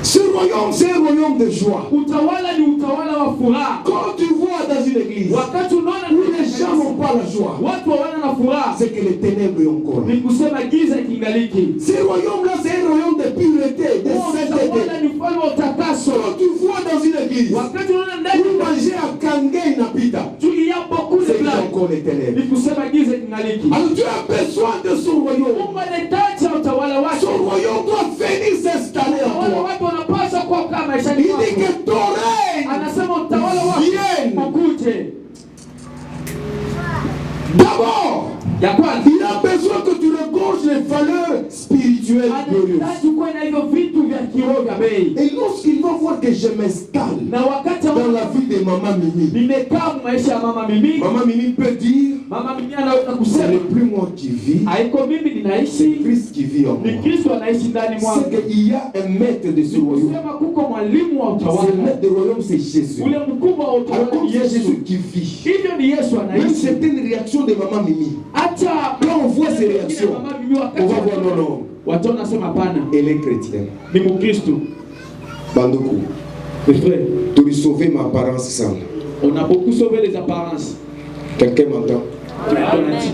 S2: Ce royaume, c'est un royaume de joie.
S3: Utawala ni utawala wa furaha.
S2: Quand tu vois dans une église
S3: Wakati unaona
S2: où
S3: ndani ya
S2: les gens n'ont
S3: kanisa,
S2: pas la joie,
S3: watu hawana na furaha,
S2: c'est que les ténèbres ont encore.
S3: ni kusema giza kingaliki.
S2: Ce royaume-là, c'est un royaume de pureté, de
S3: Huo
S2: sainteté.
S3: utawala ni ufalme wa utakaso.
S2: Quand tu vois dans une église
S3: Wakati unaona ndani
S2: où
S3: ya
S2: manger
S3: kanisa,
S2: à Kangé Napita,
S3: tu y a beaucoup de
S2: c'est qu'il y a
S3: blagues,
S2: encore les ténèbres.
S3: ni kusema giza kingaliki.
S2: Alors tu as besoin de son royaume.
S3: Mungu anahitaji utawala wake.
S2: Son royaume doit venir s'installer en
S3: Wale
S2: toi.
S3: watu wanapaswa kuwa kama maishani
S2: Il dit
S3: mwako.
S2: que ton règne
S3: Anasema utawala wako
S2: vienne.
S3: ukuje.
S2: D'abord,
S3: Ya kwanza,
S2: il a besoin que tu regorges les valeurs spirituelles glorieuses.
S3: anahitaji kuwe na hivyo vitu vya kiroho vya bei.
S2: Et lorsqu'il va voir que je m'installe
S3: Na wakati
S2: dans la vie de Maman Mimi,
S3: nimekaa maisha ya mama Mimi,
S2: Maman Mimi peut dire,
S3: mama Mimi anaweza
S2: ce n'est
S3: kusema
S2: plus moi qui vis,
S3: haiko mimi
S2: c'est
S3: ninaishi,
S2: Christ qui vit en
S3: ni
S2: moi.
S3: Kristo anaishi ndani mwangu.
S2: C'est qu'il y a un maître de ce royaume.
S3: Kusema kuko mwalimu wa
S2: Ce
S3: utawala.
S2: maître de royaume, c'est Jésus.
S3: Ule mkubwa wa
S2: Alors
S3: utawala
S2: comme
S3: ni
S2: c'est
S3: Yesu.
S2: Jésus qui vit,
S3: Hivyo ni Yesu
S2: même
S3: anaishi.
S2: certaines réactions de Maman Mimi,
S3: Acha
S2: quand on voit ces réactions,
S3: mama Mimi
S2: on
S3: wakati
S2: va voir non, non,
S3: watu wanasema hapana,
S2: elle est chrétienne.
S3: ni Mkristo.
S2: Bandoko,
S3: Mes frères,
S2: tu lui sauver ma apparence sale.
S3: on a beaucoup sauvé les apparences.
S2: Quelqu'un m'entend?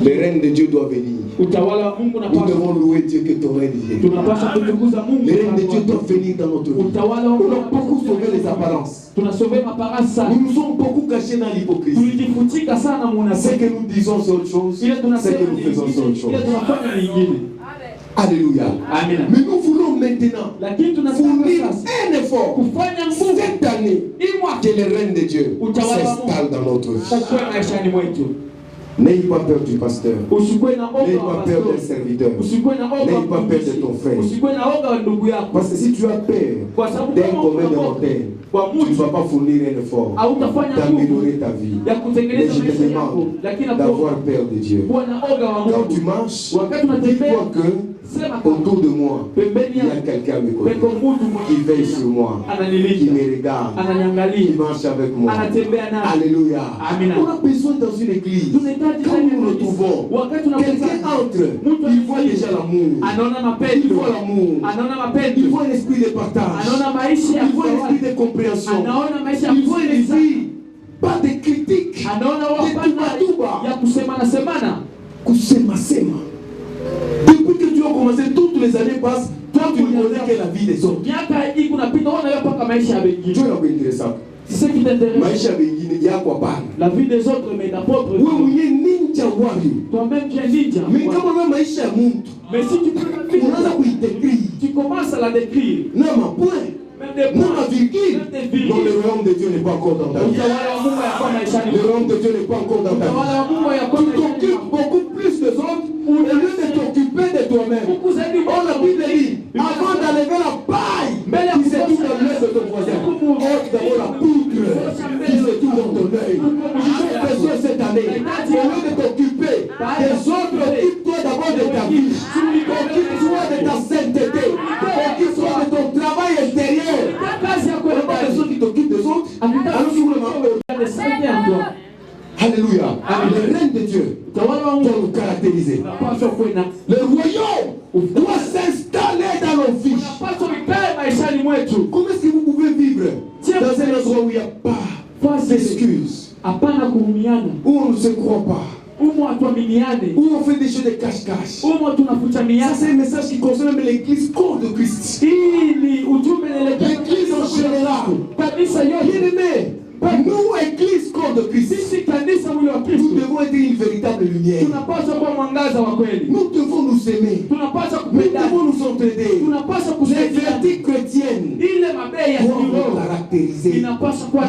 S2: Le règne de Dieu doit venir.
S3: Utawala wa Mungu
S2: Nous
S3: unapaswa,
S2: devons louer Dieu que ton règne vienne.
S3: tunapaswa kutukuza Mungu.
S2: Le règne de Dieu doit venir dans notre vie.
S3: Utawala wa
S2: On
S3: Mungu
S2: a beaucoup sauvé les apparences.
S3: tunasauve maparasi sana.
S2: Nous nous sommes beaucoup cachés dans l'hypocrisie.
S3: Tulijifutika sana
S2: Ce
S3: munasema.
S2: que nous disons c'est autre chose.
S3: Ile
S2: Ce
S3: tunasema
S2: que nous faisons c'est autre
S3: ile
S2: chose.
S3: tunafanya ni nyingine.
S2: Alléluia.
S3: Amina.
S2: Mais nous voulons maintenant
S3: Lakini tunasema
S2: fournir
S3: sasa
S2: un effort
S3: kufanya nguvu
S2: cette année
S3: ili mwaka
S2: que le règne de Dieu s'installe dans notre vie.
S3: ukwe maishani mwetu.
S2: N'ayez pas peur du pasteur.
S3: Usikwe na
S2: N'ayez
S3: oga wa
S2: pas peur d'un
S3: pastor.
S2: serviteur.
S3: Usikwe na oga
S2: N'ayez
S3: wa
S2: pas peur de
S3: mtumishi.
S2: ton frère.
S3: Usikwe na oga wa ndugu yako.
S2: Parce que si tu as peur
S3: Kwa sababu
S2: d'un
S3: kama
S2: commun de
S3: unaogopa
S2: mortel,
S3: kwa
S2: tu ne
S3: mtu
S2: vas pas fournir un effort
S3: hautafanya
S2: d'améliorer
S3: nguvu
S2: ta vie.
S3: ya
S2: Mais
S3: kutengeneza
S2: je te
S3: maisha yako,
S2: demande
S3: lakini
S2: d'avoir peur de Dieu.
S3: kuwa na oga wa
S2: Quand tu
S3: Mungu.
S2: marches,
S3: Wakati unatembea
S2: dis-toi que
S3: sema kama
S2: autour de moi,
S3: pembeni
S2: il y a
S3: ya
S2: quelqu'un à mes côtés
S3: peko mtu
S2: qui veille sur moi, qui
S3: ananilinda,
S2: me regarde, qui
S3: ananiangalia,
S2: marche avec moi.
S3: anatembea nami.
S2: Alléluia.
S3: Amina.
S2: On a besoin dans une église.
S3: Tunahitaji
S2: Quand nous nous retrouvons,
S3: wakati
S2: quelqu'un
S3: tunapokutana,
S2: entre, il voit déjà l'amour.
S3: anaona
S2: Il
S3: mapendo,
S2: voit l'amour.
S3: anaona
S2: Il
S3: mapendo,
S2: voit l'esprit de partage.
S3: anaona maisha ya
S2: Il voit l'esprit
S3: kutawala,
S2: de compréhension.
S3: anaona maisha ya
S2: Il voit
S3: kusikiliza,
S2: l'esprit, pas de critique,
S3: anaona
S2: de
S3: wapanda wanasemana.
S2: Kusema sema. Depuis que tu as commencé, toutes les années passent, toi tu ne connais que la vie des autres.
S3: Miaka hii kunapita unajua paka maisha ya wengine.
S2: Dieu est intéressant.
S3: C'est ce qui t'intéresse.
S2: Maisha ya wengine yako hapana.
S3: La vie des autres mais d'apôtre.
S2: Wewe mwenyewe ninja wapi?
S3: Toi-même tu es ninja.
S2: Mais kama wewe maisha ya mtu,
S3: Mais si tu peux la vivre,
S2: unaanza kuidécrire.
S3: tu commences à la décrire.
S2: Na mapoint.
S3: Même des
S2: Non,
S3: points,
S2: la virgule.
S3: même des virgules.
S2: Non, le royaume de Dieu n'est pas encore dans ta vie.
S3: Utawala wa Mungu yakuwa maishani
S2: Le
S3: mwako.
S2: royaume de Dieu n'est pas encore dans ta vie.
S3: Utawala wa Mungu yakuwa
S2: Tu
S3: maishani
S2: t'occupes
S3: mwako.
S2: beaucoup plus des autres au lieu de t'occuper de toi-même.
S3: Mungu zaidi
S2: Oh, la Bible dit, avant d'enlever la paille qui se trouve dans l'œil de ton voisin, ôte d'abord la poudre qui se trouve dans ton œil. J'ai besoin cette année, au lieu de t'occuper des autres, occupe-toi d'abord de ta vie. Occupe-toi de ta sainteté. Occupe-toi de ton travail intérieur. On n'a pas besoin qui t'occupent des autres. Alors, simplement, alléluia. Le règne de Dieu doit nous caractériser. Le royaume doit s'installer dans nos vies. Comment est-ce que vous pouvez vivre dans un endroit où il n'y a pas d'excuses, où on ne se croit pas, où on fait des choses de cache-cache? Ça, c'est un message qui concerne même l'église corps de Christ. L'église en général. Bien-aimés, nous, église corps de Christ, nous devons être une véritable lumière. Nous devons nous aimer. Nous devons nous entraider. Les vertus chrétiennes doivent nous caractériser.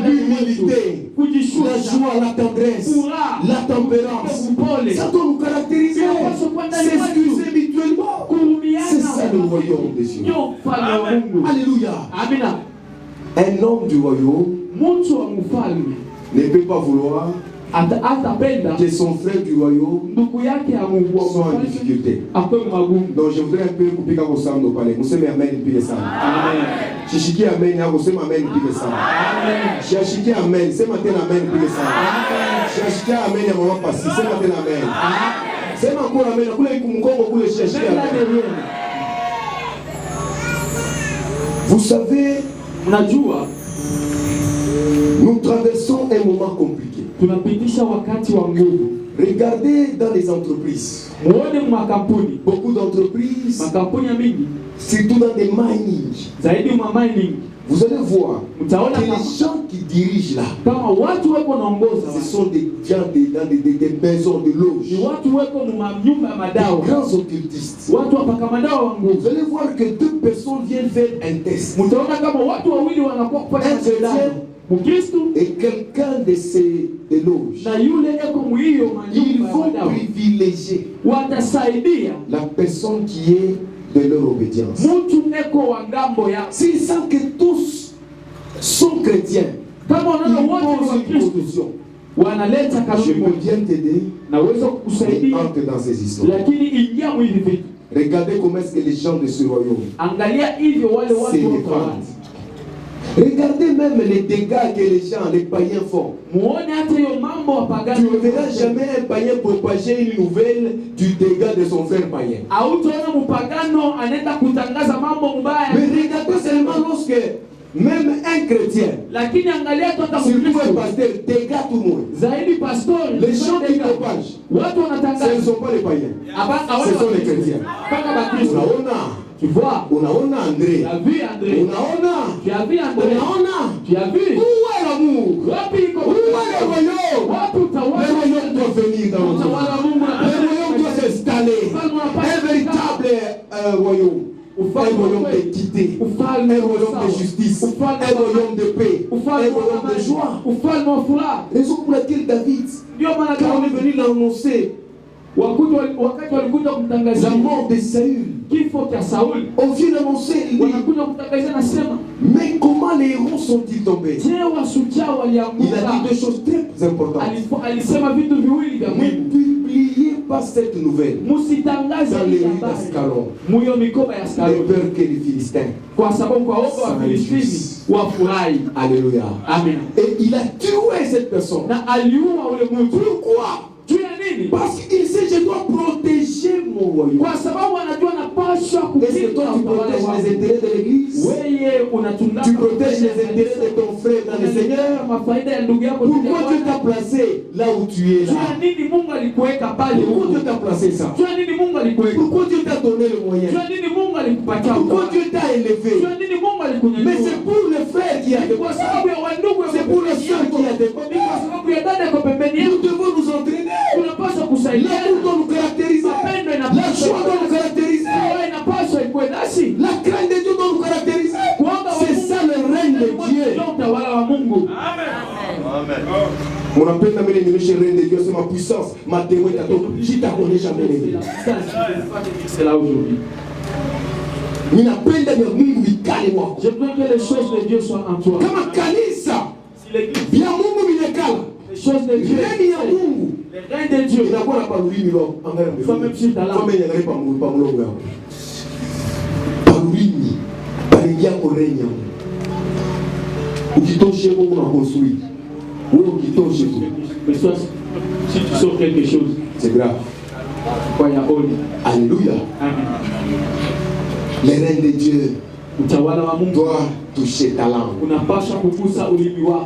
S2: L'humilité, la joie, la tendresse, la tempérance. Ça doit nous caractériser. S'excuser mutuellement. C'est ça le royaume de Dieu. Alléluia. Un homme du royaume ne peut pas vouloir que son frère du royaume soit en difficulté. Donc je voudrais un peu couper quand vous sommes au palais. Vous savez, amen, et puis les saints. Chichiki, amen, vous savez, amen, et puis les saints. Chichiki, amen, c'est matin, amen, et puis les saints. Chichiki, amen, et maman passi, c'est matin, amen. C'est ma cour, amen, vous voulez qu'on vous chercher, amen. Vous savez, nous traversons un moment compliqué. Regardez dans les entreprises. Beaucoup d'entreprises, surtout dans des mining. Vous allez voir que les gens qui dirigent là, ce sont des gens des maisons de loges, des grands occultistes. Vous allez voir que deux personnes viennent faire un test. Un chrétien et quelqu'un de ces loges. Ils vont privilégier la personne qui est de leur obédience. S'ils sentent que tous sont chrétiens, ils posent une condition. Je peux bien t'aider, mais entre dans ces histoires. Regardez comment est-ce que les gens de ce royaume se répandent. Regardez même les dégâts que les gens, les païens font. Tu ne verras jamais un païen propager une nouvelle du dégât de son frère païen. Mais regardez seulement lorsque même un chrétien, surtout un pasteur, dégât tout le monde. Les gens qui propagent, ce ne sont pas les païens, ce sont les chrétiens. Tu vois, on a André. Tu as vu André. Où est l'amour? Où est le royaume? Le royaume doit venir dans notre vie. Le royaume doit s'installer. Un véritable royaume. Un royaume d'équité, un royaume de justice, un royaume de paix, un royaume de joie. Raison pour laquelle David, quand on est venu l'annoncer, la mort de Saül, on vient d'annoncer, mais comment les héros sont-ils tombés? Il a dit deux choses très importantes. Ne publiez pas cette nouvelle dans les rues d'Ascalon, de peur que les Philistins s'en réjouissent. Alléluia.
S3: Amen.
S2: Et il a tué cette personne. Pourquoi?
S3: nini?
S2: Parce qu'il sait je dois protéger mon royaume.
S3: Kwa sababu anajua napaswa
S2: Est-ce que toi tu protèges les intérêts de l'église?
S3: Wewe unatunza.
S2: Tu protèges les intérêts de ton frère dans le Seigneur?
S3: Mafaida ya ndugu yako.
S2: Pourquoi Dieu t'a placé là où tu es là?
S3: Jua nini Mungu alikuweka pale?
S2: Pourquoi Dieu t'a placé ça?
S3: Jua nini Mungu alikuweka?
S2: Pourquoi Dieu t'a donné le moyen?
S3: Jua nini Mungu alikupatia?
S2: Pourquoi Dieu t'a élevé?
S3: Jua nini Mungu alikunyanyua?
S2: Mais c'est pour le frère qui a
S3: Kwa sababu ya wandugu,
S2: c'est pour le soeur qui a des
S3: kwa sababu ya dada kwa pembeni yako.
S2: Nous devons nous entraîner.
S3: Tunapaswa kusaidia.
S2: L'amour doit nous caractériser.
S3: Mapendo
S2: La
S3: inapaswa.
S2: joie doit nous caractériser.
S3: Wewe inapaswa ikuwe nasi.
S2: La crainte de Dieu doit nous caractériser. C'est ça le règne de Dieu.
S3: Utawala wa Mungu.
S2: Mon appel n'a mené le règne de Dieu, c'est ma puissance, ma témoin, je ne t'ai jamais aimé.
S3: C'est là aujourd'hui.
S2: Je
S3: veux que les choses de Dieu soient en toi. Si l'église, les choses de Dieu, les reins de Dieu, soit même sur ta langue. Mais soit, si tu sors quelque chose,
S2: c'est grave.
S3: Alléluia.
S2: Amen. Les reins de Dieu doivent toucher ta langue.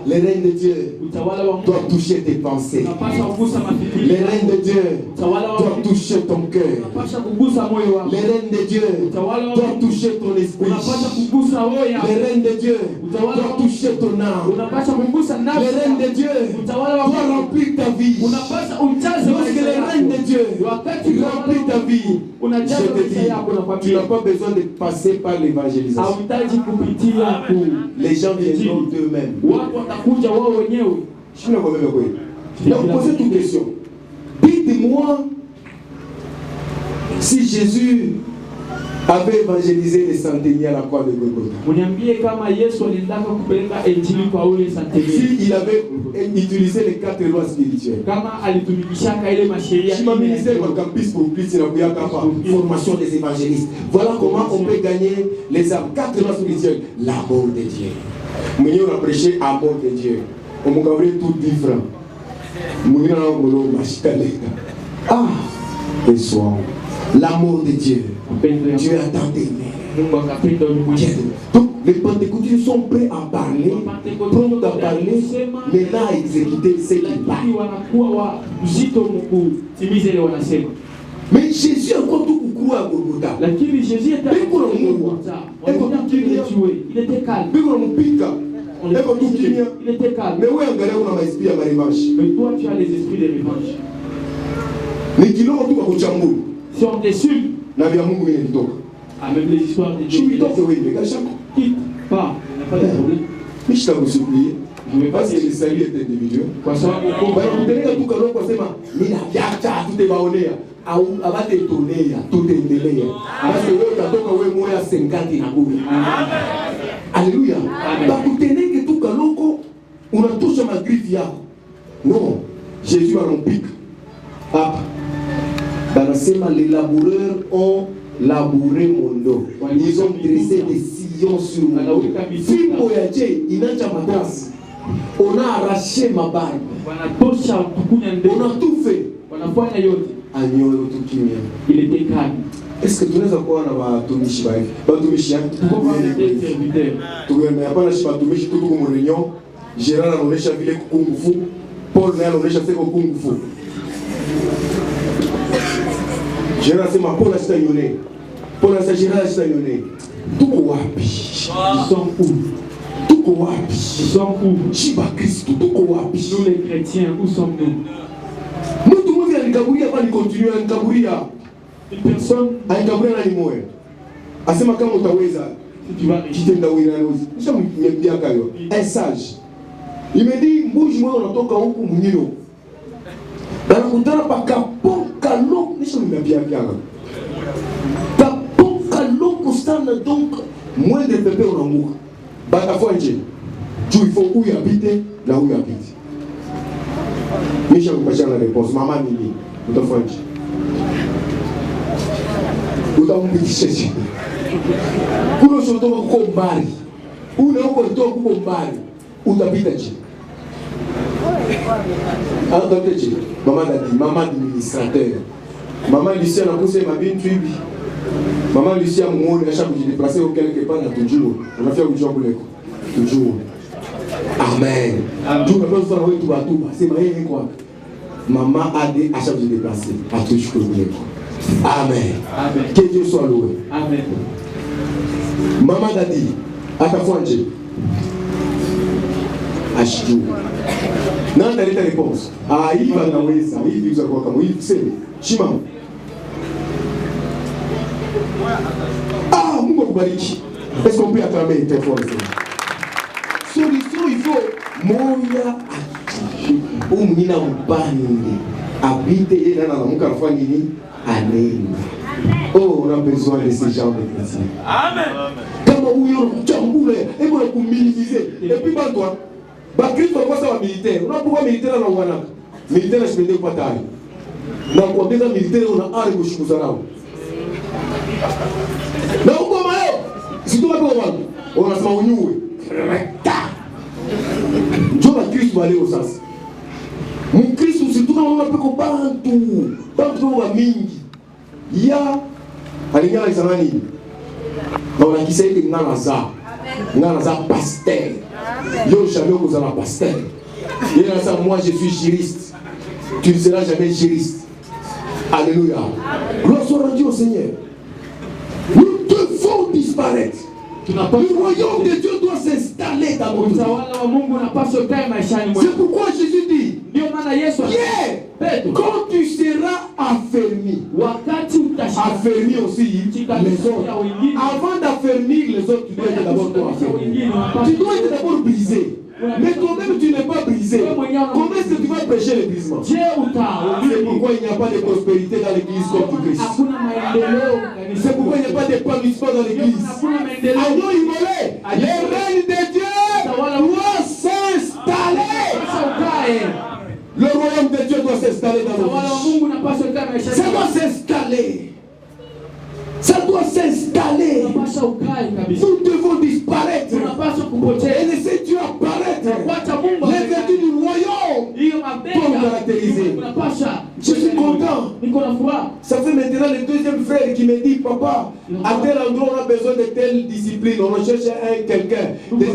S2: Les reins de Dieu doivent toucher tes pensées. Les reins de Dieu doivent toucher ton cœur. Les reins de Dieu doivent toucher ton esprit. Les reins de Dieu doivent toucher ton âme. Les reins de Dieu doivent remplir ta vie. Lorsque les reins de Dieu remplissent ta vie, je te dis, tu n'as pas besoin de passer par l'évangélisation. Les gens viendront d'eux-mêmes. Je vais vous poser une question. Dites-moi si Jésus avait évangélisé les centeniers à la croix de Golgotha. Si il avait utilisé les 4 lois spirituelles. Si ma ministère va campus pour plus, il n'a pas formation des évangélistes. Voilà comment on peut gagner les âmes. 4 lois spirituelles. L'amour de Dieu. Nous on a prêché l'amour de Dieu. On m'a tout différent. Ah, et soir. L'amour de Dieu. Dieu a tant aimé. Donc les pentecôtistes sont prêts à parler, prêts à parler, mais là à exécuter ce qu'ils parlent. Mais Jésus a encore tout coucou à Golgotha.
S3: Jésus était il était calme. Il était calme.
S2: Mais oui, on a l'esprit à ma revanche.
S3: Mais toi, tu as les esprits de revanche.
S2: Mais qui l'ont tout à Kuchambu.
S3: Si on t'insulte, même les histoires de Dieu. Quitte pas, il n'y a pas de problème.
S2: Mais je t'ai supplié. Je ne veux pas que le salut est individuel. Parce que vous tenez tout calme pour dire, mais la viacha, tout est baoné. Avant de tourner, tout est délai. Parce que vous avez dit que 50 Alléluia. Vous tenez que tout calme, on a touché ma griffe. Non, Jésus a rompu. Dans le schéma, les laboureurs ont labouré mon dos. Ils ont dressé des sillons sur mon dos. On a arraché ma barbe. On a tout fait.
S3: Il était calme.
S2: Est-ce que tu n'as pas Batumishi? Gérard a donné Chaville Kung Fu. Paul a donné Chaville Kung Fu. Gérard c'est ma Paul a stagnoné. Paul a Gérard a stagnoné. Tout wapi.
S3: Ils sont où?
S2: Tout wapi.
S3: Ils sont où?
S2: Shiba Christ, tout wapi.
S3: Nous les chrétiens, où sommes-nous?
S2: Nous tout le monde vient à Nkabouria avant de continuer à Nkabouria.
S3: Une personne
S2: à Nkabouria n'a ni moyen. Asema kama utaweza.
S3: Si tu vas
S2: réciter Ndawira Nozi. Je me dis à Kayo. Un sage. Il me dit, bouge moi on entend quand on munino. Dans la coutara pa kapon kalok, je me dis bien bien. Kapon kalok stana donc moins de bébé on amour. Bata foanje. Tu il faut où y habiter, là où y habite. Mais je vais pas la réponse. Maman Mimi, où t'as foanje. Où t'as un petit chercher. Où nous sommes au Kombari. Où nous sommes au Kombari. Où t'habites.
S3: Maman administrateur. Maman Lucia n'a poussé ma bien tuibi. Maman Lucia mon à chaque fois que je déplacé au quelque part toujours. On a fait un job toujours. Amen. Tout le monde fait tout tout. C'est rien quoi. Maman a dit à chaque fois que je déplacé à toujours Amen. Amen. Que Dieu soit loué.
S2: Amen.
S3: Maman a dit à ta foi Dieu. Achetou. Non, t'as ta réponse. Ah, il va dans ça. Il va quoi comme il sait. Chima. Ah, mon bariki. Est-ce qu'on peut attraper très fort? Solution, il faut moya ou mina mbani habiter dans la muka fanyini amen. Oh, on a besoin de ces gens de chrétiens. Amen. Comme où il jambule et pour le minimiser. Et puis pas toi. Bah Christ va passer à militaire. On a pourquoi militaire dans wana. Militaire je peux pas taille. Na kwa déjà militaire on a arrêté de chukuzana. Na uko mayo. Si tu vas pas on a sama unyuwe. Dieu va Christ va aller au sens. Mon Christ surtout quand on a peu ko bantu wa mingi. Ya alinya izamani. Na on a kisai de nganaza pasteur. Yo jamais vous allez pasteur. Il a ça moi je suis juriste. Tu ne seras jamais juriste. Alléluia. Gloire soit rendue au Seigneur. Nous devons disparaître. Le royaume de Dieu doit s'installer dans notre vie. C'est pourquoi Jésus dit Pierre, quand tu seras affermi aussi les autres. Avant d'affermir les autres, tu dois être d'abord toi affermi. Tu dois être d'abord brisé. Mais toi-même tu n'es pas brisé. Comment est-ce que tu vas prêcher le brisement? C'est pourquoi il n'y a pas de prospérité dans l'église comme du Christ. C'est pourquoi il n'y a pas d'épanouissement dans l'église. Agneau immolé, le règne de Dieu doit s'installer. Le royaume de Dieu doit s'installer dans nos vies. Ça doit s'installer. Ça doit s'installer. Nous devons disparaître et laisser Dieu apparaître. Les vertus du royaume pour nous caractériser. Je suis content. Ça fait maintenant le deuxième frère qui me dit papa, à tel endroit on a besoin de telle discipline. On recherche quelqu'un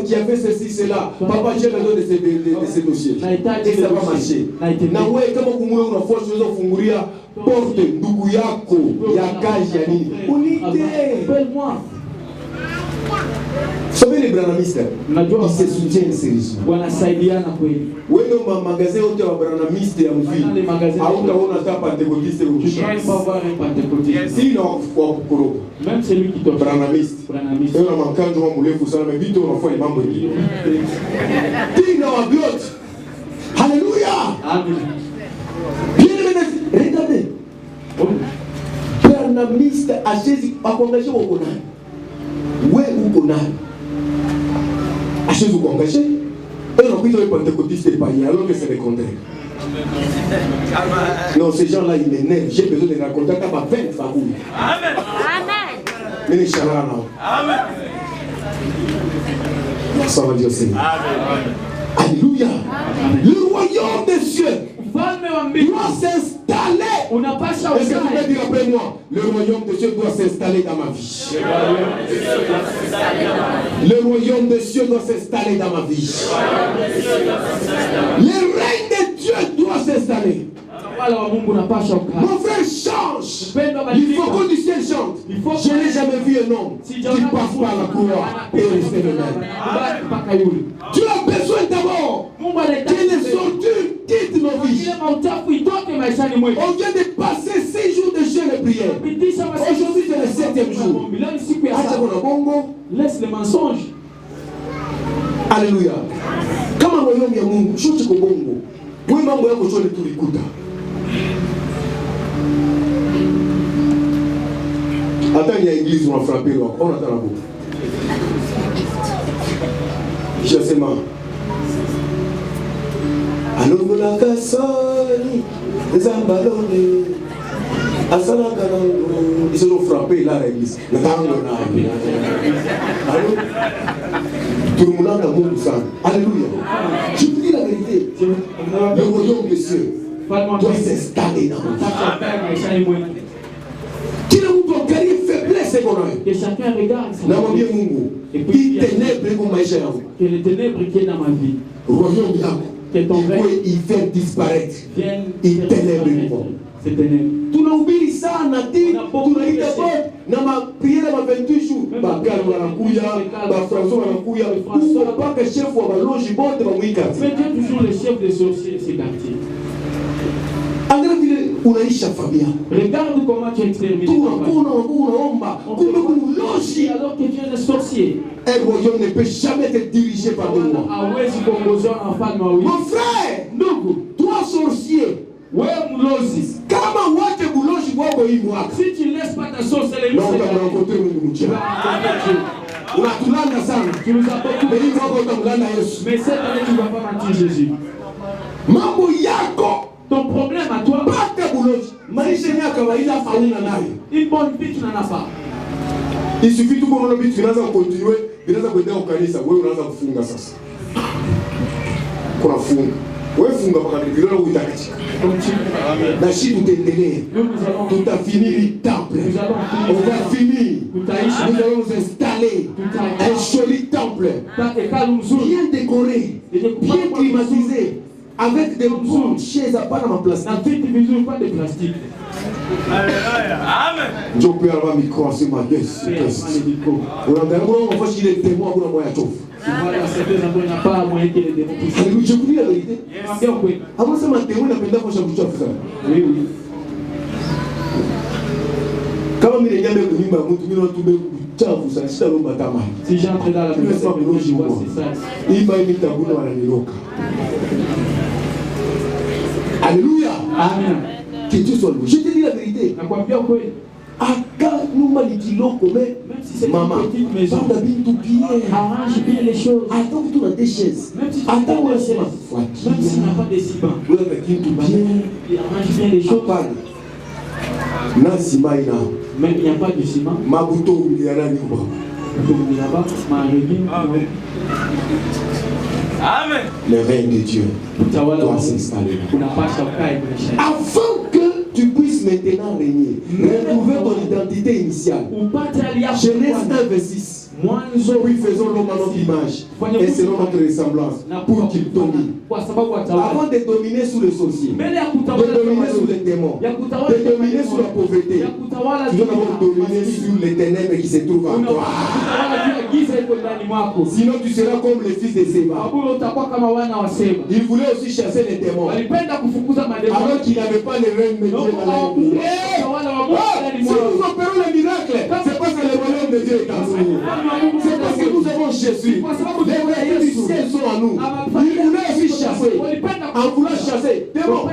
S3: qui a fait ceci, cela. Papa, j'ai besoin de ces dossiers. Et ça va marcher. Nawe kama kumwe unafua tuweza kufungulia porte ndugu yako ya kazi ya nini? Unite. Vous savez les branamistes, ils se soutiennent sérieusement.
S2: Wanasaidiana kweli.
S3: Wewe ma magasin yote wa branamistes ya mvili. Hautaona hata pentecôtiste au Kinshasa. Si non kwa kukoroka.
S2: Même celui qui te
S3: branamiste. Wewe na makanjo wa mrefu sana mais vite unafanya mambo hiyo. Tina wa blood. Alléluia.
S2: Amen.
S3: Bien regardez. Branamiste a Jésus a engagé au Conan. Où est Conan? A Jésus engagé. Et on a pris les pentecôtistes et païens alors que c'est le contraire. Non, ces gens-là ils m'énervent. J'ai besoin de raconter à ma 20 familles. Amen. Amen. Mais les chaleurs là. Amen. Ça va dire Seigneur. Amen. Alléluia. Le royaume des cieux doit s'installer. Est-ce que tu peux dire après moi? Le royaume des cieux doit s'installer dans ma vie. Le royaume des cieux doit s'installer dans ma vie. Le règne de Dieu doit s'installer. Mon frère change. Il faut que du ciel chante. Je n'ai jamais vu un homme qui passe par la croix et rester le même. Tu as besoin d'abord que les ordures quittent nos vies. On vient de passer 6 jours de jeûne et prière. Aujourd'hui c'est le 7e jour.
S2: Laisse les mensonges.
S3: Alléluia. Kama royaume ya Mungu, shuti kwa bongo. Wewe mambo yako yote tulikuta. Attends, il y a l'église où on a frappé, on attend la boucle. Je sais pas. Alors, la cassole, les embalons, Ils se sont frappés là à l'église. Tout le monde a l'amour de ça. Alléluia. Je vous dis la vérité. Le royaume des cieux doit s'installer dans nous. Qui ne vous doit gagner faiblesse et bonheur.
S2: Que chacun regarde sa
S3: vie. Et puis,
S2: que les ténèbres qui est dans ma vie.
S3: Royaume
S2: que ton règne
S3: il fait disparaître.
S2: Il
S3: ténèbres.
S2: C'est ténèbres.
S3: Tu n'as oublié ça, Nati. Tu n'as été bon. Dans ma prière, dans ma 28 jours. Bakal Wanakuya, François Wanakuya. Ou pas que chef ou un loge bon de ma week-end.
S2: Mais tu es toujours le chef des sorciers de ces quartiers.
S3: Regarde
S2: comment tu extermines. Alors que tu es le sorcier.
S3: Un royaume ne peut jamais être dirigé par des lois. Mon frère, toi sorcier.
S2: Si tu ne laisses pas ta sorcellerie, tu nous as beaucoup. Mais cette année, tu ne vas pas mentir Jésus. Ton problème à toi, une bonne vie, tu n'en as pas.
S3: Il suffit tout pour nous de continuer, de nous continuer au canisa, oui, on a funga sasa. Kuna funga. Oui, funga parce que là où il a dit. La Chine tout est tout a fini le temple. On va finir. Nous allons nous installer un joli temple, bien décoré, bien climatisé. Avec des bonnes chaises à pas dans ma plastique.
S2: Pas de plastique.
S3: Amen. Je peux avoir un micro sur ma gueule. On va chercher les témoins pour envoyer à Tchouf. Je vous dis la vérité. Avant ça, ma témoin n'a pas d'avoir cherché à faire.
S2: Oui, oui.
S3: Quand il y a des gens
S2: si j'entre dans la maison, c'est ça.
S3: Il va y avoir un Alléluia.
S2: Amen.
S3: Que Dieu soit loué. Je te dis la vérité.
S2: Même si c'est une petite maison, arrange bien les choses.
S3: Attends que tu as des chaises.
S2: Même si tu as des chaises, même s'il n'y a pas de ciment, arrange bien les choses. Même il n'y a pas de ciment.
S3: Amen. Le règne de Dieu doit s'installer. Afin que tu puisses maintenant régner, retrouver ton identité initiale. Genèse 1:6. Oui, faisons l'homme à notre image et selon notre ressemblance pour qu'il domine. Avant de dominer sous le sorcier, de dominer sous les démons, de dominer sous la pauvreté, tu dois d'abord dominer sur les ténèbres qui se trouvent en toi. Sinon tu seras comme le fils de Séba. Il voulait aussi chasser les démons alors qu'il n'avait pas le règne de Dieu dans la vie. Si nous opérons le miracle, c'est parce que le royaume de Dieu est en nous. C'est parce que nous avons Jésus. Les royaumes du ciel sont en nous. Il voulait aussi chasser. En voulant chasser, démons,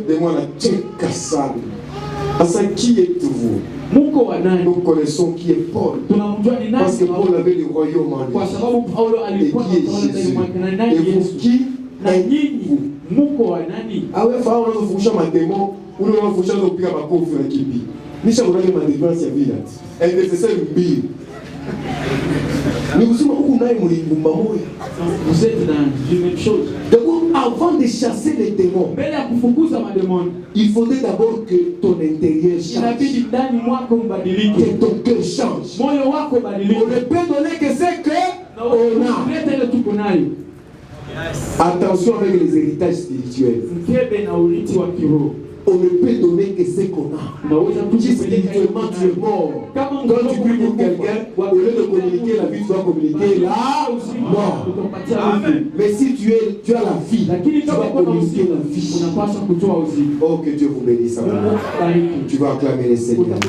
S3: démons, la tchèque. Qui êtes-vous? Nous connaissons qui est Paul. Parce que Paul avait le royaume en lui. Et qui est Jésus? Et vous, qui êtes-vous? Ah ouais, il faut que vous un démon. Ou nous avons fait un peu de kibi. Nous avons fait ma défense à vie. Elle nécessaire une bille. Mais vous
S2: êtes dans une même chose.
S3: D'abord, avant de chasser les démons, il faudrait d'abord que ton intérieur change. Que ton cœur change. On ne peut donner que ce qu'on a. Attention avec les héritages spirituels. On ne peut donner que ce qu'on a. Si spirituellement tu es mort, quand tu pries pour quelqu'un, au lieu de communiquer la vie, tu dois communiquer la mort. Mais si tu as la vie, tu vas communiquer la vie. Oh, que Dieu vous bénisse. Tu vas acclamer les Seigneurs.